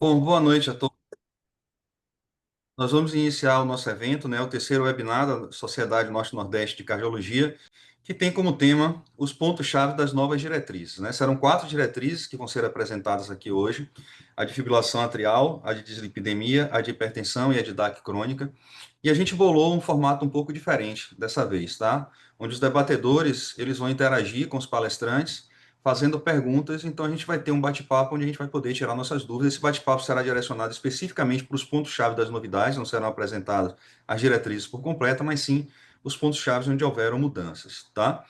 Bom, boa noite a todos. Nós vamos iniciar o nosso evento, né, o terceiro webinar da Sociedade Norte-Nordeste de Cardiologia, que tem como tema os pontos-chave das novas diretrizes, né? Serão quatro diretrizes que vão ser apresentadas aqui hoje: a de fibrilação atrial, a de dislipidemia, a de hipertensão e a de DAC crônica. E a gente bolou um formato um pouco diferente dessa vez, tá? Onde os debatedores, eles vão interagir com os palestrantes fazendo perguntas, então a gente vai ter um bate-papo onde a gente vai poder tirar nossas dúvidas. Esse bate-papo será direcionado especificamente para os pontos-chave das novidades, não serão apresentadas as diretrizes por completo, mas sim os pontos-chave onde houveram mudanças, tá?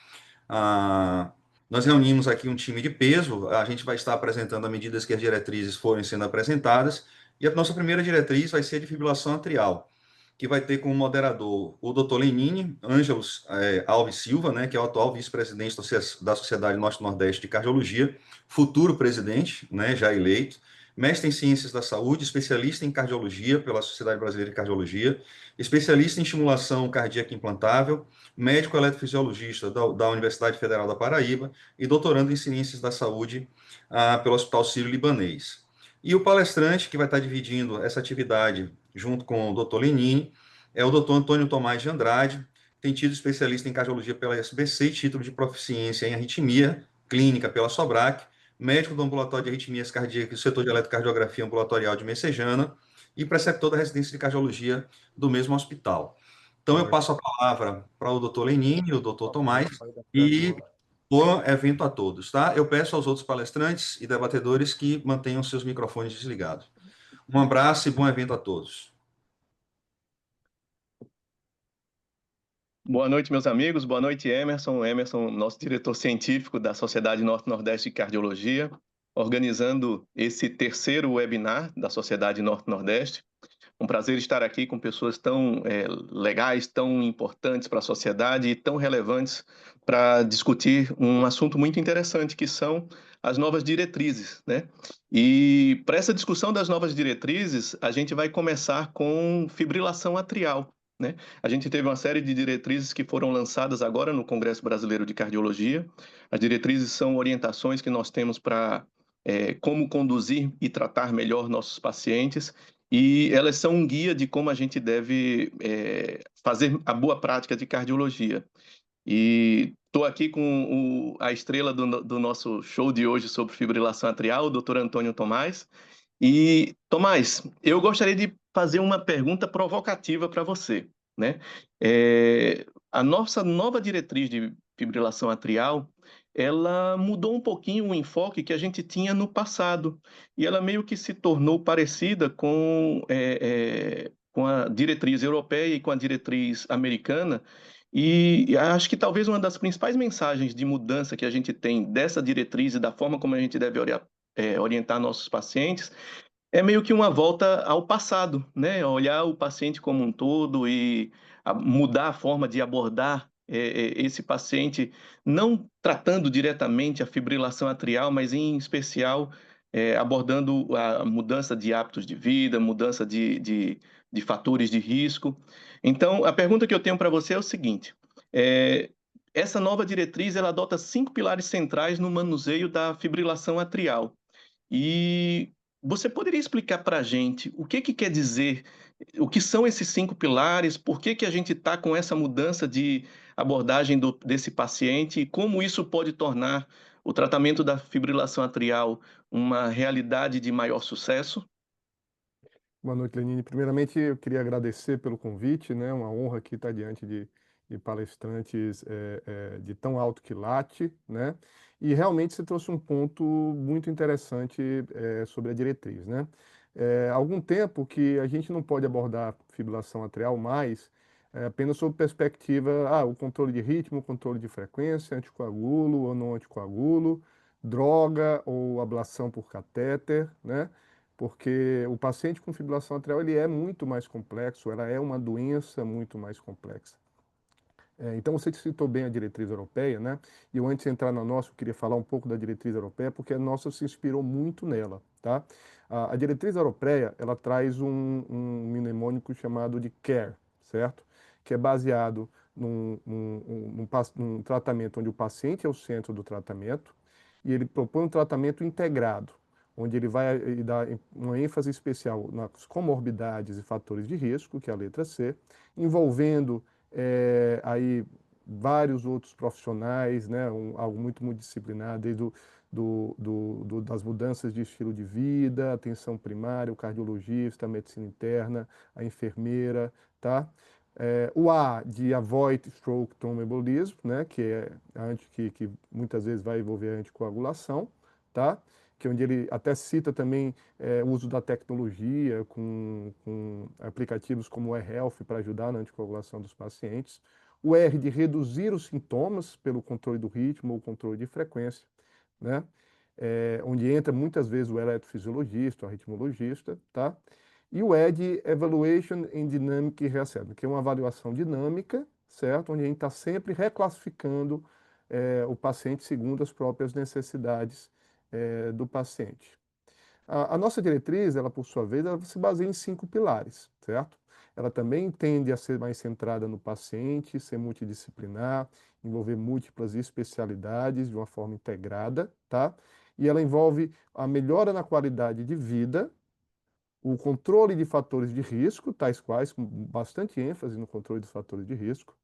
Ah, nós reunimos aqui um time de peso, a gente vai estar apresentando à medida que as diretrizes forem sendo apresentadas, e a nossa primeira diretriz vai ser a de fibrilação atrial, que vai ter como moderador o Dr. Lenine Ângelos Alves Silva, né, que é o atual vice-presidente da Sociedade Norte-Nordeste de Cardiologia, futuro presidente, né, já eleito, mestre em Ciências da Saúde, especialista em cardiologia pela Sociedade Brasileira de Cardiologia, especialista em estimulação cardíaca implantável, médico eletrofisiologista da Universidade Federal da Paraíba e doutorando em Ciências da Saúde pelo Hospital Sírio-Libanês. E o palestrante que vai estar dividindo essa atividade junto com o Dr. Lenine é o Dr. Antônio Tomás de Andrade, tem tido especialista em cardiologia pela SBC e título de proficiência em arritmia clínica pela SOBRAC, médico do ambulatório de arritmias cardíacas e setor de eletrocardiografia ambulatorial de Messejana e preceptor da residência de cardiologia do mesmo hospital. Então, Boa eu noite. passo a palavra para o Dr. Lenine e o Dr. Tomás Sai da frente, e não. bom evento a todos, tá? Eu peço aos outros palestrantes e debatedores que mantenham seus microfones desligados. Um abraço e bom evento a todos. Boa noite, meus amigos. Boa noite, Emerson. Emerson, nosso diretor científico da Sociedade Norte-Nordeste de Cardiologia, organizando esse terceiro webinar da Sociedade Norte-Nordeste. Um prazer estar aqui com pessoas tão legais, tão importantes para a sociedade e tão relevantes para discutir um assunto muito interessante, que são as novas diretrizes, né? E para essa discussão das novas diretrizes, a gente vai começar com fibrilação atrial, né? A gente teve uma série de diretrizes que foram lançadas agora no Congresso Brasileiro de Cardiologia. As diretrizes são orientações que nós temos para como conduzir e tratar melhor nossos pacientes, e elas são um guia de como a gente deve fazer a boa prática de cardiologia. E estou aqui com a estrela do nosso show de hoje sobre fibrilação atrial, o Dr. Antônio Tomás. E, Tomás, eu gostaria de fazer uma pergunta provocativa para você, né? A nossa nova diretriz de fibrilação atrial, ela mudou um pouquinho o enfoque que a gente tinha no passado, e ela meio que se tornou parecida com a diretriz europeia e com a diretriz americana, e acho que talvez uma das principais mensagens de mudança que a gente tem dessa diretriz e da forma como a gente deve orientar nossos pacientes é meio que uma volta ao passado, né? Olhar o paciente como um todo e mudar a forma de abordar esse paciente, não tratando diretamente a fibrilação atrial, mas em especial abordando a mudança de hábitos de vida, mudança de fatores de risco. Então, a pergunta que eu tenho para você é o seguinte: é, essa nova diretriz ela adota 5 pilares centrais no manuseio da fibrilação atrial. E você poderia explicar para a gente o que quer dizer, o que são esses 5 pilares, por que a gente está com essa mudança de abordagem desse paciente e como isso pode tornar o tratamento da fibrilação atrial uma realidade de maior sucesso? Boa noite, Lenine. Primeiramente, eu queria agradecer pelo convite, né? Uma honra aqui estar diante de palestrantes de tão alto quilate, né? E realmente você trouxe um ponto muito interessante sobre a diretriz, né? Há algum tempo que a gente não pode abordar fibrilação atrial mais apenas sob perspectiva, o controle de ritmo, o controle de frequência, anticoagulo ou não anticoagulo, droga ou ablação por catéter, né? Porque o paciente com fibrilação atrial ele é muito mais complexo, ela é uma doença muito mais complexa. Então você citou bem a diretriz europeia, né? E eu antes de entrar na nossa, eu queria falar um pouco da diretriz europeia, porque a nossa se inspirou muito nela, tá? A diretriz europeia, ela traz um mnemônico chamado de CARE, certo? Que é baseado num tratamento onde o paciente é o centro do tratamento e ele propõe um tratamento integrado, onde ele vai dar uma ênfase especial nas comorbidades e fatores de risco, que é a letra C, envolvendo aí vários outros profissionais, né, algo muito multidisciplinar, desde das mudanças de estilo de vida, atenção primária, o cardiologista, a medicina interna, a enfermeira, tá? O A de avoid stroke thromboembolism, né, que é que muitas vezes vai envolver a anticoagulação, tá? Que é onde ele até cita também o uso da tecnologia com aplicativos como o eHealth para ajudar na anticoagulação dos pacientes. O R de reduzir os sintomas pelo controle do ritmo ou controle de frequência, né? Onde entra muitas vezes o eletrofisiologista, o arritmologista, tá? E o E de Evaluation in Dynamic Reassessment, que é uma avaliação dinâmica, certo? Onde a gente está sempre reclassificando o paciente segundo as próprias necessidades do paciente. A nossa diretriz, ela por sua vez, ela se baseia em 5 pilares, certo? Ela também tende a ser mais centrada no paciente, ser multidisciplinar, envolver múltiplas especialidades de uma forma integrada, tá? E ela envolve a melhora na qualidade de vida, o controle de fatores de risco, tais quais, com bastante ênfase no controle dos fatores de risco,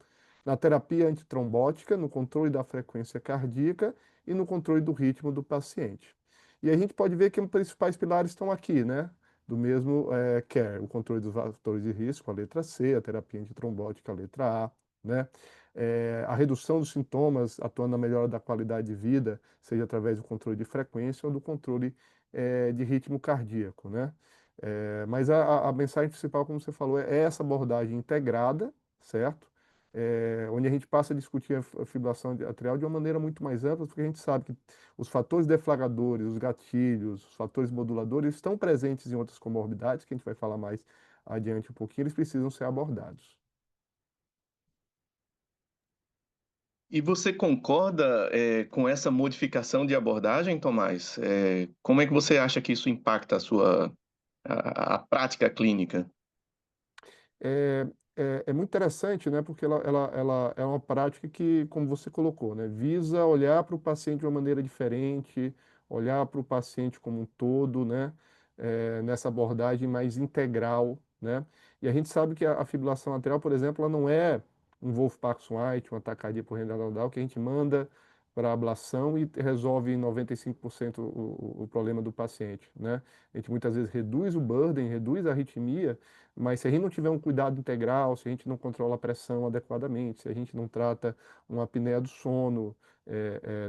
na terapia antitrombótica, no controle da frequência cardíaca e no controle do ritmo do paciente. E a gente pode ver que os principais pilares estão aqui, né? Do mesmo care, o controle dos fatores de risco, a letra C, a terapia antitrombótica, a letra A, né? A redução dos sintomas, atuando na melhora da qualidade de vida, seja através do controle de frequência ou do controle de ritmo cardíaco, né? Mas a mensagem principal, como você falou, é essa abordagem integrada, certo? Onde a gente passa a discutir a fibrilação atrial de uma maneira muito mais ampla, porque a gente sabe que os fatores deflagradores, os gatilhos, os fatores moduladores estão presentes em outras comorbidades, que a gente vai falar mais adiante um pouquinho, eles precisam ser abordados. E você concorda com essa modificação de abordagem, Tomás? Como é que você acha que isso impacta a prática clínica? É, é muito interessante, né, porque ela é uma prática que, como você colocou, né, visa olhar para o paciente de uma maneira diferente, olhar para o paciente como um todo, né, nessa abordagem mais integral, né, e a gente sabe que a fibrilação atrial, por exemplo, ela não é um Wolff-Parkinson-White, um ataque cardíaco por renal que a gente manda para ablação e resolve em 95% o problema do paciente, né? A gente muitas vezes reduz o burden, reduz a arritmia, mas se a gente não tiver um cuidado integral, se a gente não controla a pressão adequadamente, se a gente não trata uma apneia do sono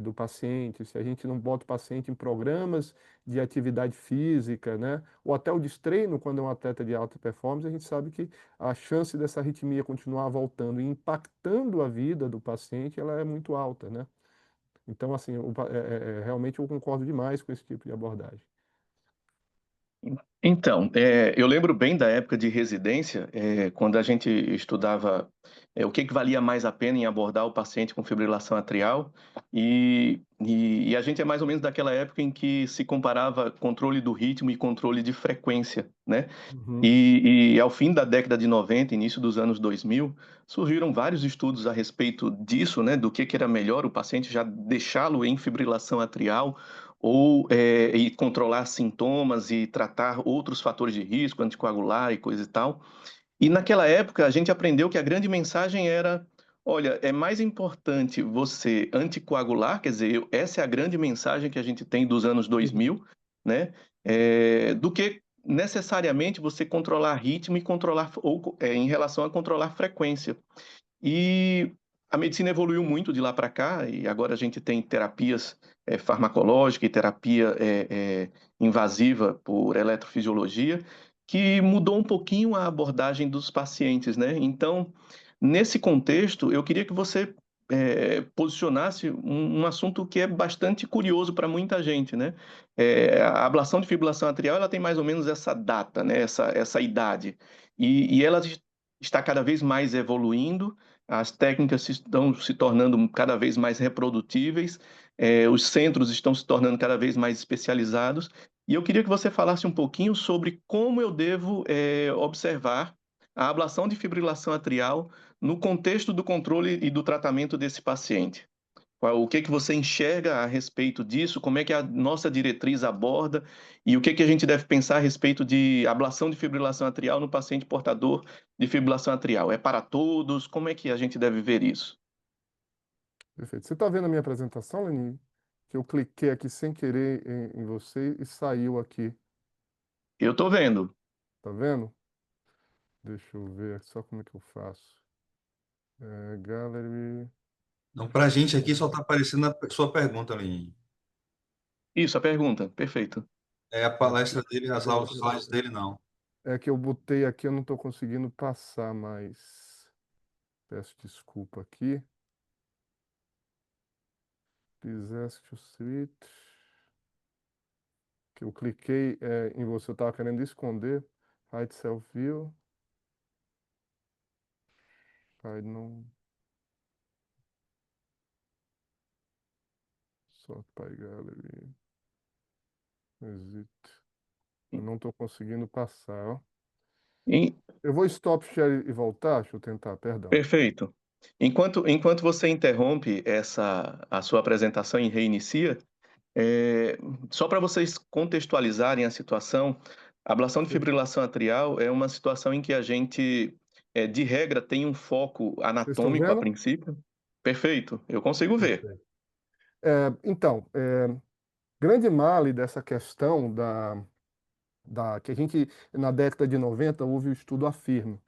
do paciente, se a gente não bota o paciente em programas de atividade física, né, ou até o destreino quando é um atleta de alta performance, a gente sabe que a chance dessa arritmia continuar voltando e impactando a vida do paciente, ela é muito alta, né? Então, assim, realmente eu concordo demais com esse tipo de abordagem. Então, eu lembro bem da época de residência, quando a gente estudava o que valia mais a pena em abordar o paciente com fibrilação atrial, e a gente é mais ou menos daquela época em que se comparava controle do ritmo e controle de frequência, né? Uhum. E ao fim da década de 90, início dos anos 2000, surgiram vários estudos a respeito disso, né? Do que era melhor o paciente já deixá-lo em fibrilação atrial ou e controlar sintomas e tratar outros fatores de risco, anticoagular e coisa e tal. E naquela época a gente aprendeu que a grande mensagem era: olha, é mais importante você anticoagular, quer dizer, essa é a grande mensagem que a gente tem dos anos Uhum. 2000, né? Do que necessariamente você controlar ritmo e controlar ou em relação a controlar frequência. E a medicina evoluiu muito de lá para cá, e agora a gente tem terapias farmacológicas e terapia invasiva por eletrofisiologia, que mudou um pouquinho a abordagem dos pacientes, né? Então, nesse contexto, eu queria que você posicionasse um assunto que é bastante curioso para muita gente, né? A ablação de fibrilação atrial, ela tem mais ou menos essa data, né? Essa idade, e ela está cada vez mais evoluindo, as técnicas estão se tornando cada vez mais reprodutíveis, os centros estão se tornando cada vez mais especializados, e eu queria que você falasse um pouquinho sobre como eu devo observar a ablação de fibrilação atrial no contexto do controle e do tratamento desse paciente. O que que você enxerga a respeito disso? Como é que a nossa diretriz aborda? E o que que a gente deve pensar a respeito de ablação de fibrilação atrial no paciente portador de fibrilação atrial? É para todos? Como é que a gente deve ver isso? Perfeito. Você está vendo a minha apresentação, Lenin? Que eu cliquei aqui sem querer em você e saiu aqui. Eu estou vendo. Tá vendo? Deixa eu ver só como é que eu faço. Gallery. Então, para a gente aqui só está aparecendo a sua pergunta, Lenin. Isso, a pergunta. Perfeito. É a Aqui. palestra dele, as aulas, os slides dele, não. É que eu botei aqui, eu não estou conseguindo passar, mas peço desculpa aqui. Disaster Suite. Que eu cliquei em você, eu estava querendo esconder. Hide Self View. Hide não. Sort by Gallery. Exit. Eu não estou conseguindo passar, ó. E- Eu vou stop share e voltar. Deixa eu tentar, perdão. Perfeito. Enquanto você interrompe a sua apresentação e reinicia, é, só para vocês contextualizarem a situação, a ablação de Vocês fibrilação atrial é uma situação em que a gente, de regra, tem um foco estão anatômico a vendo? princípio. Perfeito, eu consigo ver. Perfeito. Então, grande male dessa questão que a gente, na década de 90, houve o estudo Afirme,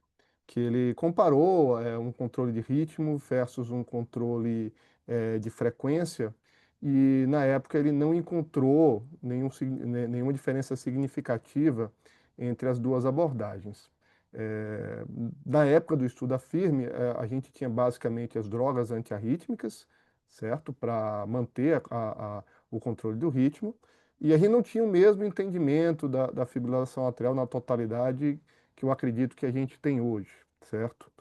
que ele comparou um controle de ritmo versus um controle de frequência, e na época ele não encontrou nenhuma diferença significativa entre as duas abordagens. Eh, Na época do estudo Afirme, a gente tinha basicamente as drogas antiarrítmicas, certo? Para manter o controle do ritmo, e a gente não tinha o mesmo entendimento da fibrilação atrial na totalidade que eu acredito que a gente tem hoje, certo?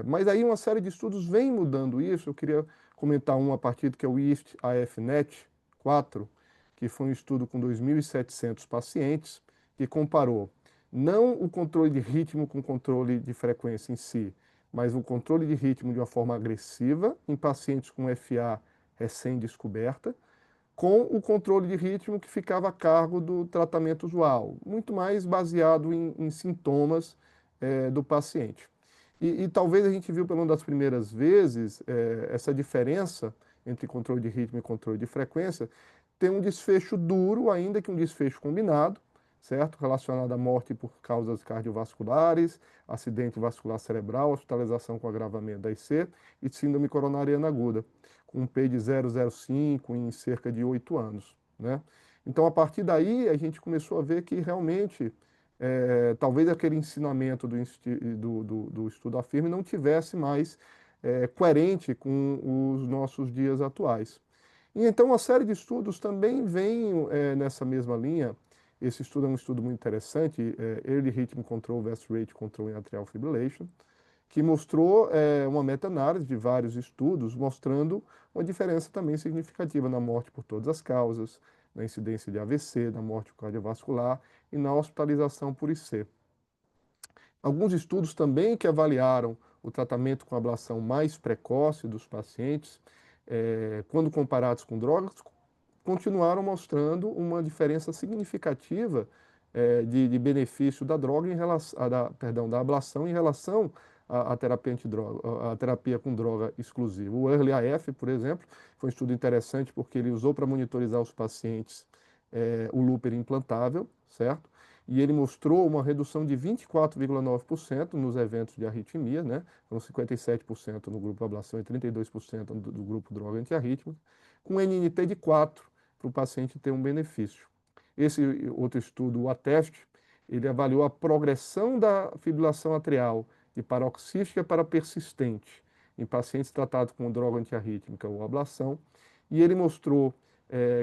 Mas aí uma série de estudos vem mudando isso. Eu queria comentar um a partir do que é o IST-AFNet 4, que foi um estudo com 2.700 pacientes, que comparou não o controle de ritmo com o controle de frequência em si, mas o controle de ritmo de uma forma agressiva em pacientes com FA recém-descoberta, com o controle de ritmo que ficava a cargo do tratamento usual, muito mais baseado em sintomas do paciente. E talvez a gente viu pela uma das primeiras vezes essa diferença entre controle de ritmo e controle de frequência ter um desfecho duro, ainda que um desfecho combinado, certo? Relacionado à morte por causas cardiovasculares, acidente vascular cerebral, hospitalização com agravamento da IC e síndrome coronariana aguda, com um P de 0,05 em cerca de 8 anos, né? Então, a partir daí, a gente começou a ver que realmente talvez aquele ensinamento do estudo Afirme não tivesse mais coerente com os nossos dias atuais. E então uma série de estudos também vem nessa mesma linha. Esse estudo é um estudo muito interessante, Early Rhythm Control versus Rate Control in Atrial Fibrillation, que mostrou uma meta-análise de vários estudos, mostrando uma diferença também significativa na morte por todas as causas, na incidência de AVC, na morte cardiovascular e na hospitalização por IC. Alguns estudos também que avaliaram o tratamento com ablação mais precoce dos pacientes, quando comparados com drogas, continuaram mostrando uma diferença significativa de benefício da droga em relação, da ablação em relação à terapia antidroga, à terapia com droga exclusiva. O Early AF, por exemplo, foi um estudo interessante porque ele usou para monitorizar os pacientes o looper implantável, certo? E ele mostrou uma redução de 24,9% nos eventos de arritmia, né? Foram 57% no grupo ablação e 32% do grupo droga antiarrítmica, com NNT de 4 para o paciente ter um benefício. Esse outro estudo, o ATEST, ele avaliou a progressão da fibrilação atrial de paroxística para persistente em pacientes tratados com droga antiarrítmica ou ablação, e ele mostrou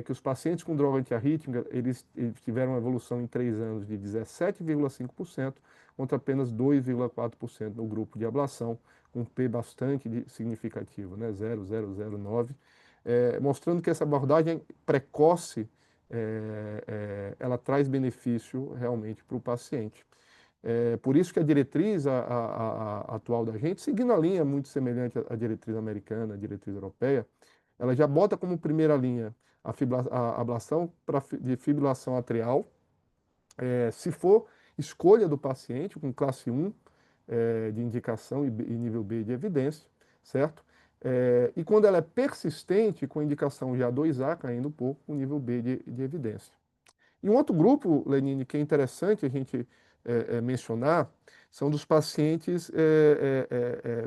que os pacientes com droga antiarrítmica, eles tiveram uma evolução em 3 anos de 17,5%, contra apenas 2,4% no grupo de ablação, com um P bastante significativo, né, 0,009, mostrando que essa abordagem precoce, ela traz benefício realmente para o paciente. Por isso que a diretriz atual da gente, seguindo a linha muito semelhante à diretriz americana, à diretriz europeia, ela já bota como primeira linha a ablação de fibrilação atrial, se for escolha do paciente com classe 1 de indicação e nível B de evidência, certo? E quando ela é persistente, com indicação já 2A, caindo um pouco, com nível B de evidência. E um outro grupo, Lenine, que é interessante a gente mencionar, são dos pacientes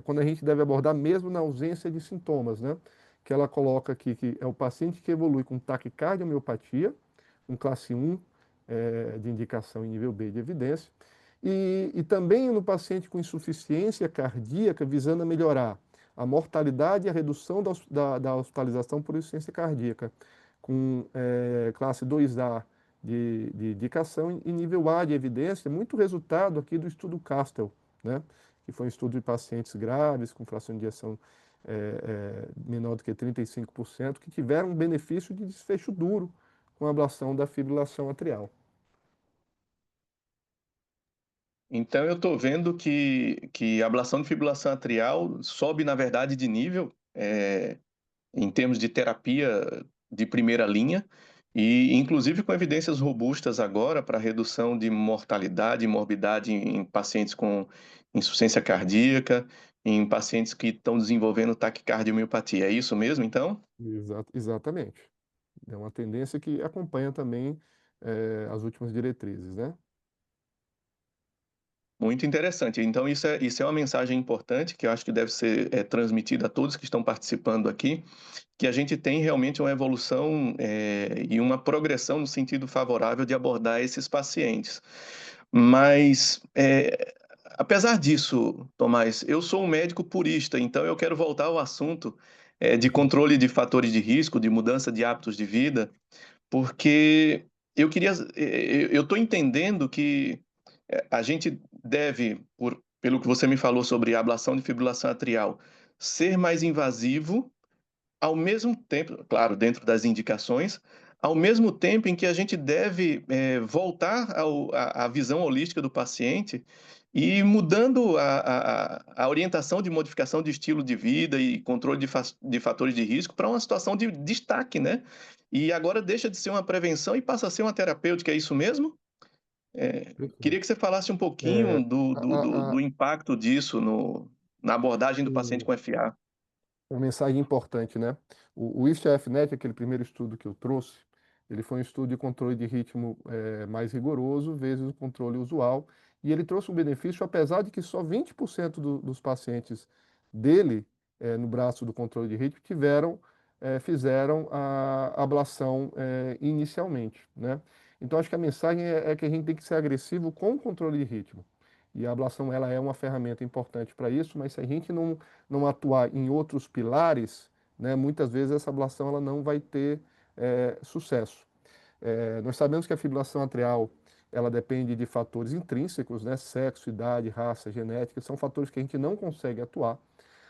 quando a gente deve abordar mesmo na ausência de sintomas, né? Que ela coloca aqui que é o paciente que evolui com taquicardia, miopatia, com classe 1 de indicação em nível B de evidência, e também no paciente com insuficiência cardíaca, visando a melhorar a mortalidade e a redução da hospitalização por insuficiência cardíaca, com classe 2A de indicação e nível A de evidência, muito resultado aqui do estudo Castel, né? Que foi um estudo de pacientes graves com fração de ejeção menor do que 35%, que tiveram um benefício de desfecho duro com a ablação da fibrilação atrial. Então, eu estou vendo que a ablação de fibrilação atrial sobe, na verdade, de nível em termos de terapia de primeira linha, e inclusive com evidências robustas agora para redução de mortalidade e morbidade em pacientes com insuficiência cardíaca, em pacientes que estão desenvolvendo taquicardiomiopatía. É isso mesmo, então? Exatamente. É uma tendência que acompanha também as últimas diretrizes, né? Muito interessante. Então, isso é uma mensagem importante que eu acho que deve ser transmitida a todos que estão participando aqui, que a gente tem realmente uma evolução e uma progressão no sentido favorável de abordar esses pacientes. Mas, apesar disso, Tomás, eu sou um médico purista, então eu quero voltar ao assunto de Uhum. controle de fatores de risco, de mudança de hábitos de vida, porque eu estou entendendo que a gente deve, pelo que você me falou sobre ablação de fibrilação atrial, ser mais invasivo ao mesmo tempo, claro, dentro das indicações, ao mesmo tempo em que a gente deve voltar à visão holística do paciente e mudando a orientação de modificação de estilo de vida e controle de fatores de risco para uma situação de destaque, né? E agora deixa de ser uma prevenção e passa a ser uma terapêutica, é isso mesmo? Queria que Perfeito. você falasse um É, pouquinho do impacto disso na abordagem do paciente sim, com FA. uma mensagem importante, né? O IFF-NET, aquele primeiro estudo que eu trouxe, ele foi um estudo de controle de ritmo mais rigoroso, vezes o controle usual, e ele trouxe um benefício, apesar de que só 20% dos pacientes dele, no braço do controle de ritmo, fizeram a ablação inicialmente, né? Então, acho que a mensagem é que a gente tem que ser agressivo com o controle de ritmo. E a ablação ela é uma ferramenta importante para isso, mas se a gente não atuar em outros pilares, né, muitas vezes essa ablação ela não vai ter sucesso. Nós sabemos que a fibrilação atrial ela depende de fatores intrínsecos, né, sexo, idade, raça, genética, são fatores que a gente não consegue atuar,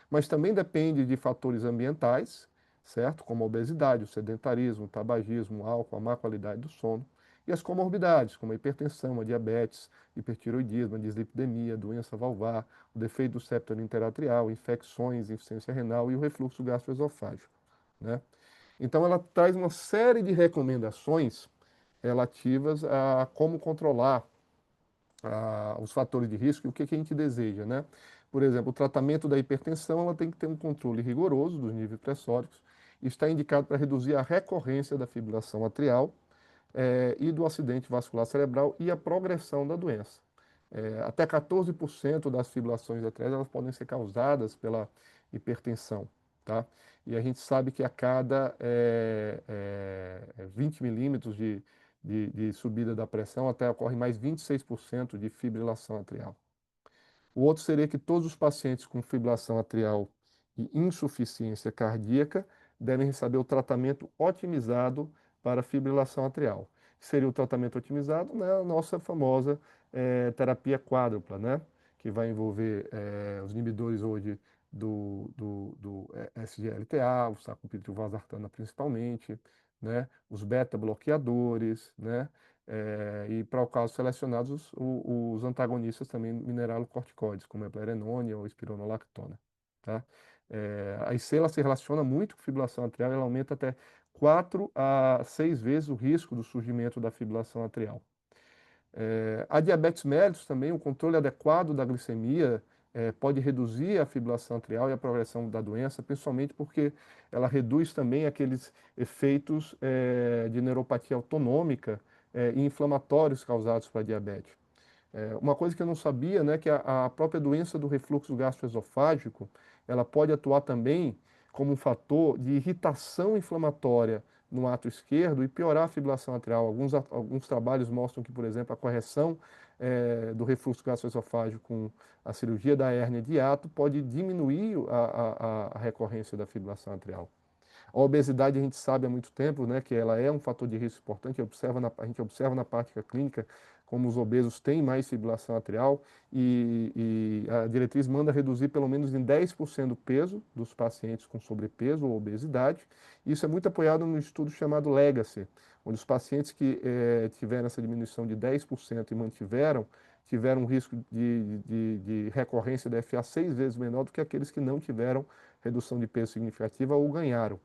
mas também depende de fatores ambientais, certo? Como a obesidade, o sedentarismo, o tabagismo, o álcool, a má qualidade do sono. E as comorbidades, como a hipertensão, a diabetes, hipertiroidismo, a dislipidemia, doença valvar, o defeito do septo interatrial, infecções, insuficiência renal e o refluxo gastroesofágico, né? Então, ela traz uma série de recomendações relativas a como controlar os fatores de risco e o que, que a gente deseja, né? Por exemplo, o tratamento da hipertensão ela tem que ter um controle rigoroso dos níveis pressóricos e está indicado para reduzir a recorrência da fibrilação atrial e do acidente vascular cerebral e a progressão da doença. Até 14% das fibrilações atriais elas podem ser causadas pela hipertensão, tá? E a gente sabe que a cada 20 milímetros de subida da pressão, até ocorre mais 26% de fibrilação atrial. O outro seria que todos os pacientes com fibrilação atrial e insuficiência cardíaca devem receber o tratamento otimizado para fibrilação atrial. Seria o tratamento otimizado, né, a nossa famosa terapia quádrupla, né, que vai envolver os inibidores hoje do SGLT-A, o sacubitril/valsartana principalmente, né, os beta-bloqueadores, né, e para o caso selecionados os antagonistas também mineralocorticoides, como a eplerenone ou espironolactona, tá? A IC ela se relaciona muito com fibrilação atrial, ela aumenta até 4 a 6 vezes o risco do surgimento da fibrilação atrial. A diabetes mellitus também, o controle adequado da glicemia pode reduzir a fibrilação atrial e a progressão da doença, principalmente porque ela reduz também aqueles efeitos de neuropatia autonômica e inflamatórios causados pela diabetes. Uma coisa que eu não sabia, né, que a própria doença do refluxo gastroesofágico, ela pode atuar também como um fator de irritação inflamatória no ato esquerdo e piorar a fibrilação atrial. Alguns trabalhos mostram que, por exemplo, a correção do refluxo gastroesofágico com a cirurgia da hérnia de hiato pode diminuir a recorrência da fibrilação atrial. A obesidade a gente sabe há muito tempo, né, que ela é um fator de risco importante, a gente observa na prática clínica como os obesos têm mais fibrilação atrial e a diretriz manda reduzir pelo menos em 10% o peso dos pacientes com sobrepeso ou obesidade. Isso é muito apoiado no estudo chamado Legacy, onde os pacientes que tiveram essa diminuição de 10% e tiveram um risco de recorrência da FA 6 vezes menor do que aqueles que não tiveram redução de peso significativa ou ganharam.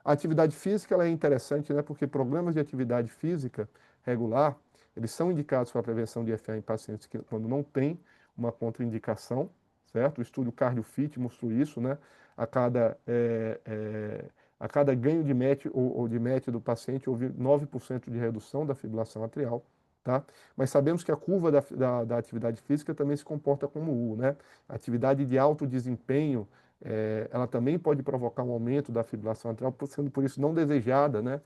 A atividade física ela é interessante, né, porque programas de atividade física regular, eles são indicados para a prevenção de FA em pacientes que, quando não tem uma contraindicação, certo? O estudo CardioFit mostrou isso, né? A cada, a cada ganho de MET ou de MET do paciente, houve 9% de redução da fibrilação atrial, tá? Mas sabemos que a curva da atividade física também se comporta como U, né? A atividade de alto desempenho, ela também pode provocar um aumento da fibrilação atrial, sendo por isso não desejada, né?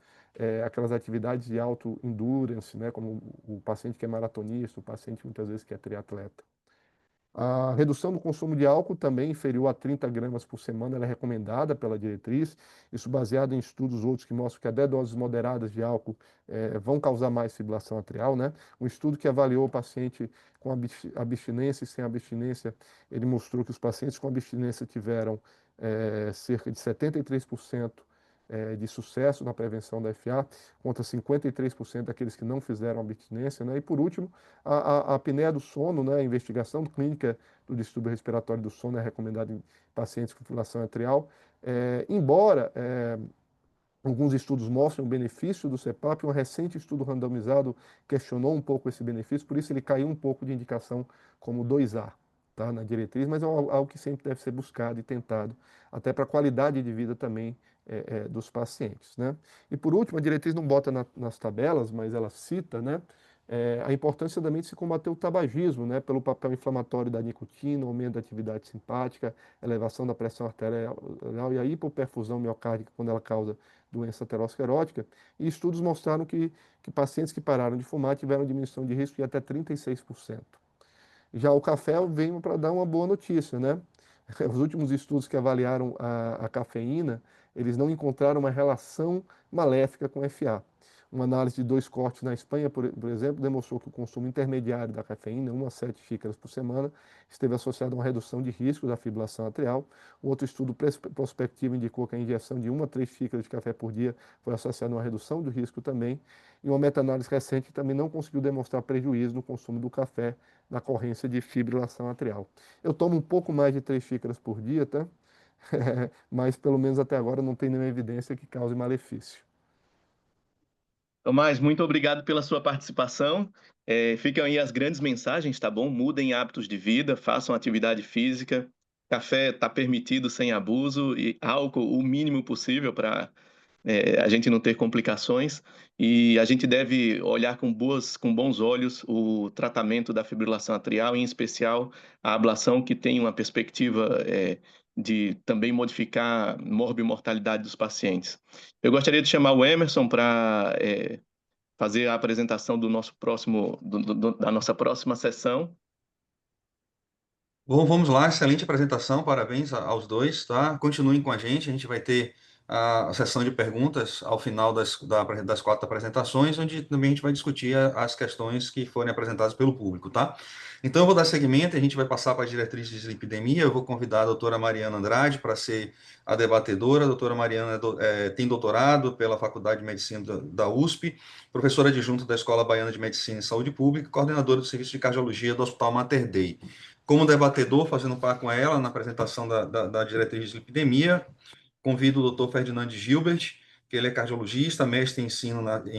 Aquelas atividades de alto endurance, né? Como o paciente que é maratonista, o paciente muitas vezes que é triatleta. A redução do consumo de álcool também inferior a 30 gramas por semana, ela é recomendada pela diretriz, isso baseado em estudos outros que mostram que até doses moderadas de álcool vão causar mais fibrilação atrial, né? Um estudo que avaliou o paciente com abstinência e sem abstinência, ele mostrou que os pacientes com abstinência tiveram cerca de 73% de sucesso na prevenção da FA, contra 53% daqueles que não fizeram abstinência, né? E por último, a apneia do sono, né? A investigação clínica do distúrbio respiratório do sono é recomendada em pacientes com fibrilação atrial, embora alguns estudos mostram o benefício do CPAP, um recente estudo randomizado questionou um pouco esse benefício, por isso ele caiu um pouco de indicação como 2A, tá, na diretriz, mas é algo que sempre deve ser buscado e tentado, até para a qualidade de vida também dos pacientes, né? E por último, a diretriz não bota nas tabelas, mas ela cita, né, a importância também de se combater o tabagismo, né, pelo papel inflamatório da nicotina, aumento da atividade simpática, elevação da pressão arterial e a hipoperfusão miocárdica quando ela causa doença aterosclerótica, e estudos mostraram que pacientes que pararam de fumar tiveram diminuição de risco de até 36%. Já o café veio para dar uma boa notícia, né? Os últimos estudos que avaliaram a cafeína, eles não encontraram uma relação maléfica com FA. Uma análise de 2 cortes na Espanha, por exemplo, demonstrou que o consumo intermediário da cafeína, 1 a 7 xícaras por semana, esteve associado a uma redução de risco da fibrilação atrial. Um outro estudo prospectivo indicou que a injeção de 1 a 3 xícaras de café por dia foi associada a uma redução do risco também. E uma meta-análise recente também não conseguiu demonstrar prejuízo no consumo do café na ocorrência de fibrilação atrial. Eu tomo um pouco mais de 3 xícaras por dia, tá? Mas pelo menos até agora não tem nenhuma evidência que cause malefício. Tomás, muito obrigado pela sua participação. Ficam aí as grandes mensagens, tá bom? Mudem hábitos de vida, façam atividade física. Café está permitido sem abuso e álcool o mínimo possível para a gente não ter complicações. E a gente deve olhar com bons olhos o tratamento da fibrilação atrial, em especial a ablação, que tem uma perspectiva de também modificar morbimortalidade dos pacientes. Eu gostaria de chamar o Emerson para fazer a apresentação do nosso próximo, da nossa próxima sessão. Bom, vamos lá, excelente apresentação, parabéns aos dois, tá? Continuem com a gente vai ter a sessão de perguntas ao final das 4 apresentações, onde também a gente vai discutir as questões que forem apresentadas pelo público, tá? Então, eu vou dar seguimento, a gente vai passar para as diretrizes de dislipidemia. Eu vou convidar a doutora Mariana Andrade para ser a debatedora. A doutora Mariana tem doutorado pela Faculdade de Medicina da USP, professora adjunta da Escola Baiana de Medicina e Saúde Pública, coordenadora do Serviço de Cardiologia do Hospital Mater Dei. Como debatedor, fazendo par com ela na apresentação da diretriz de dislipidemia, convido o doutor Ferdinand Gilbert, que ele é cardiologista, mestre em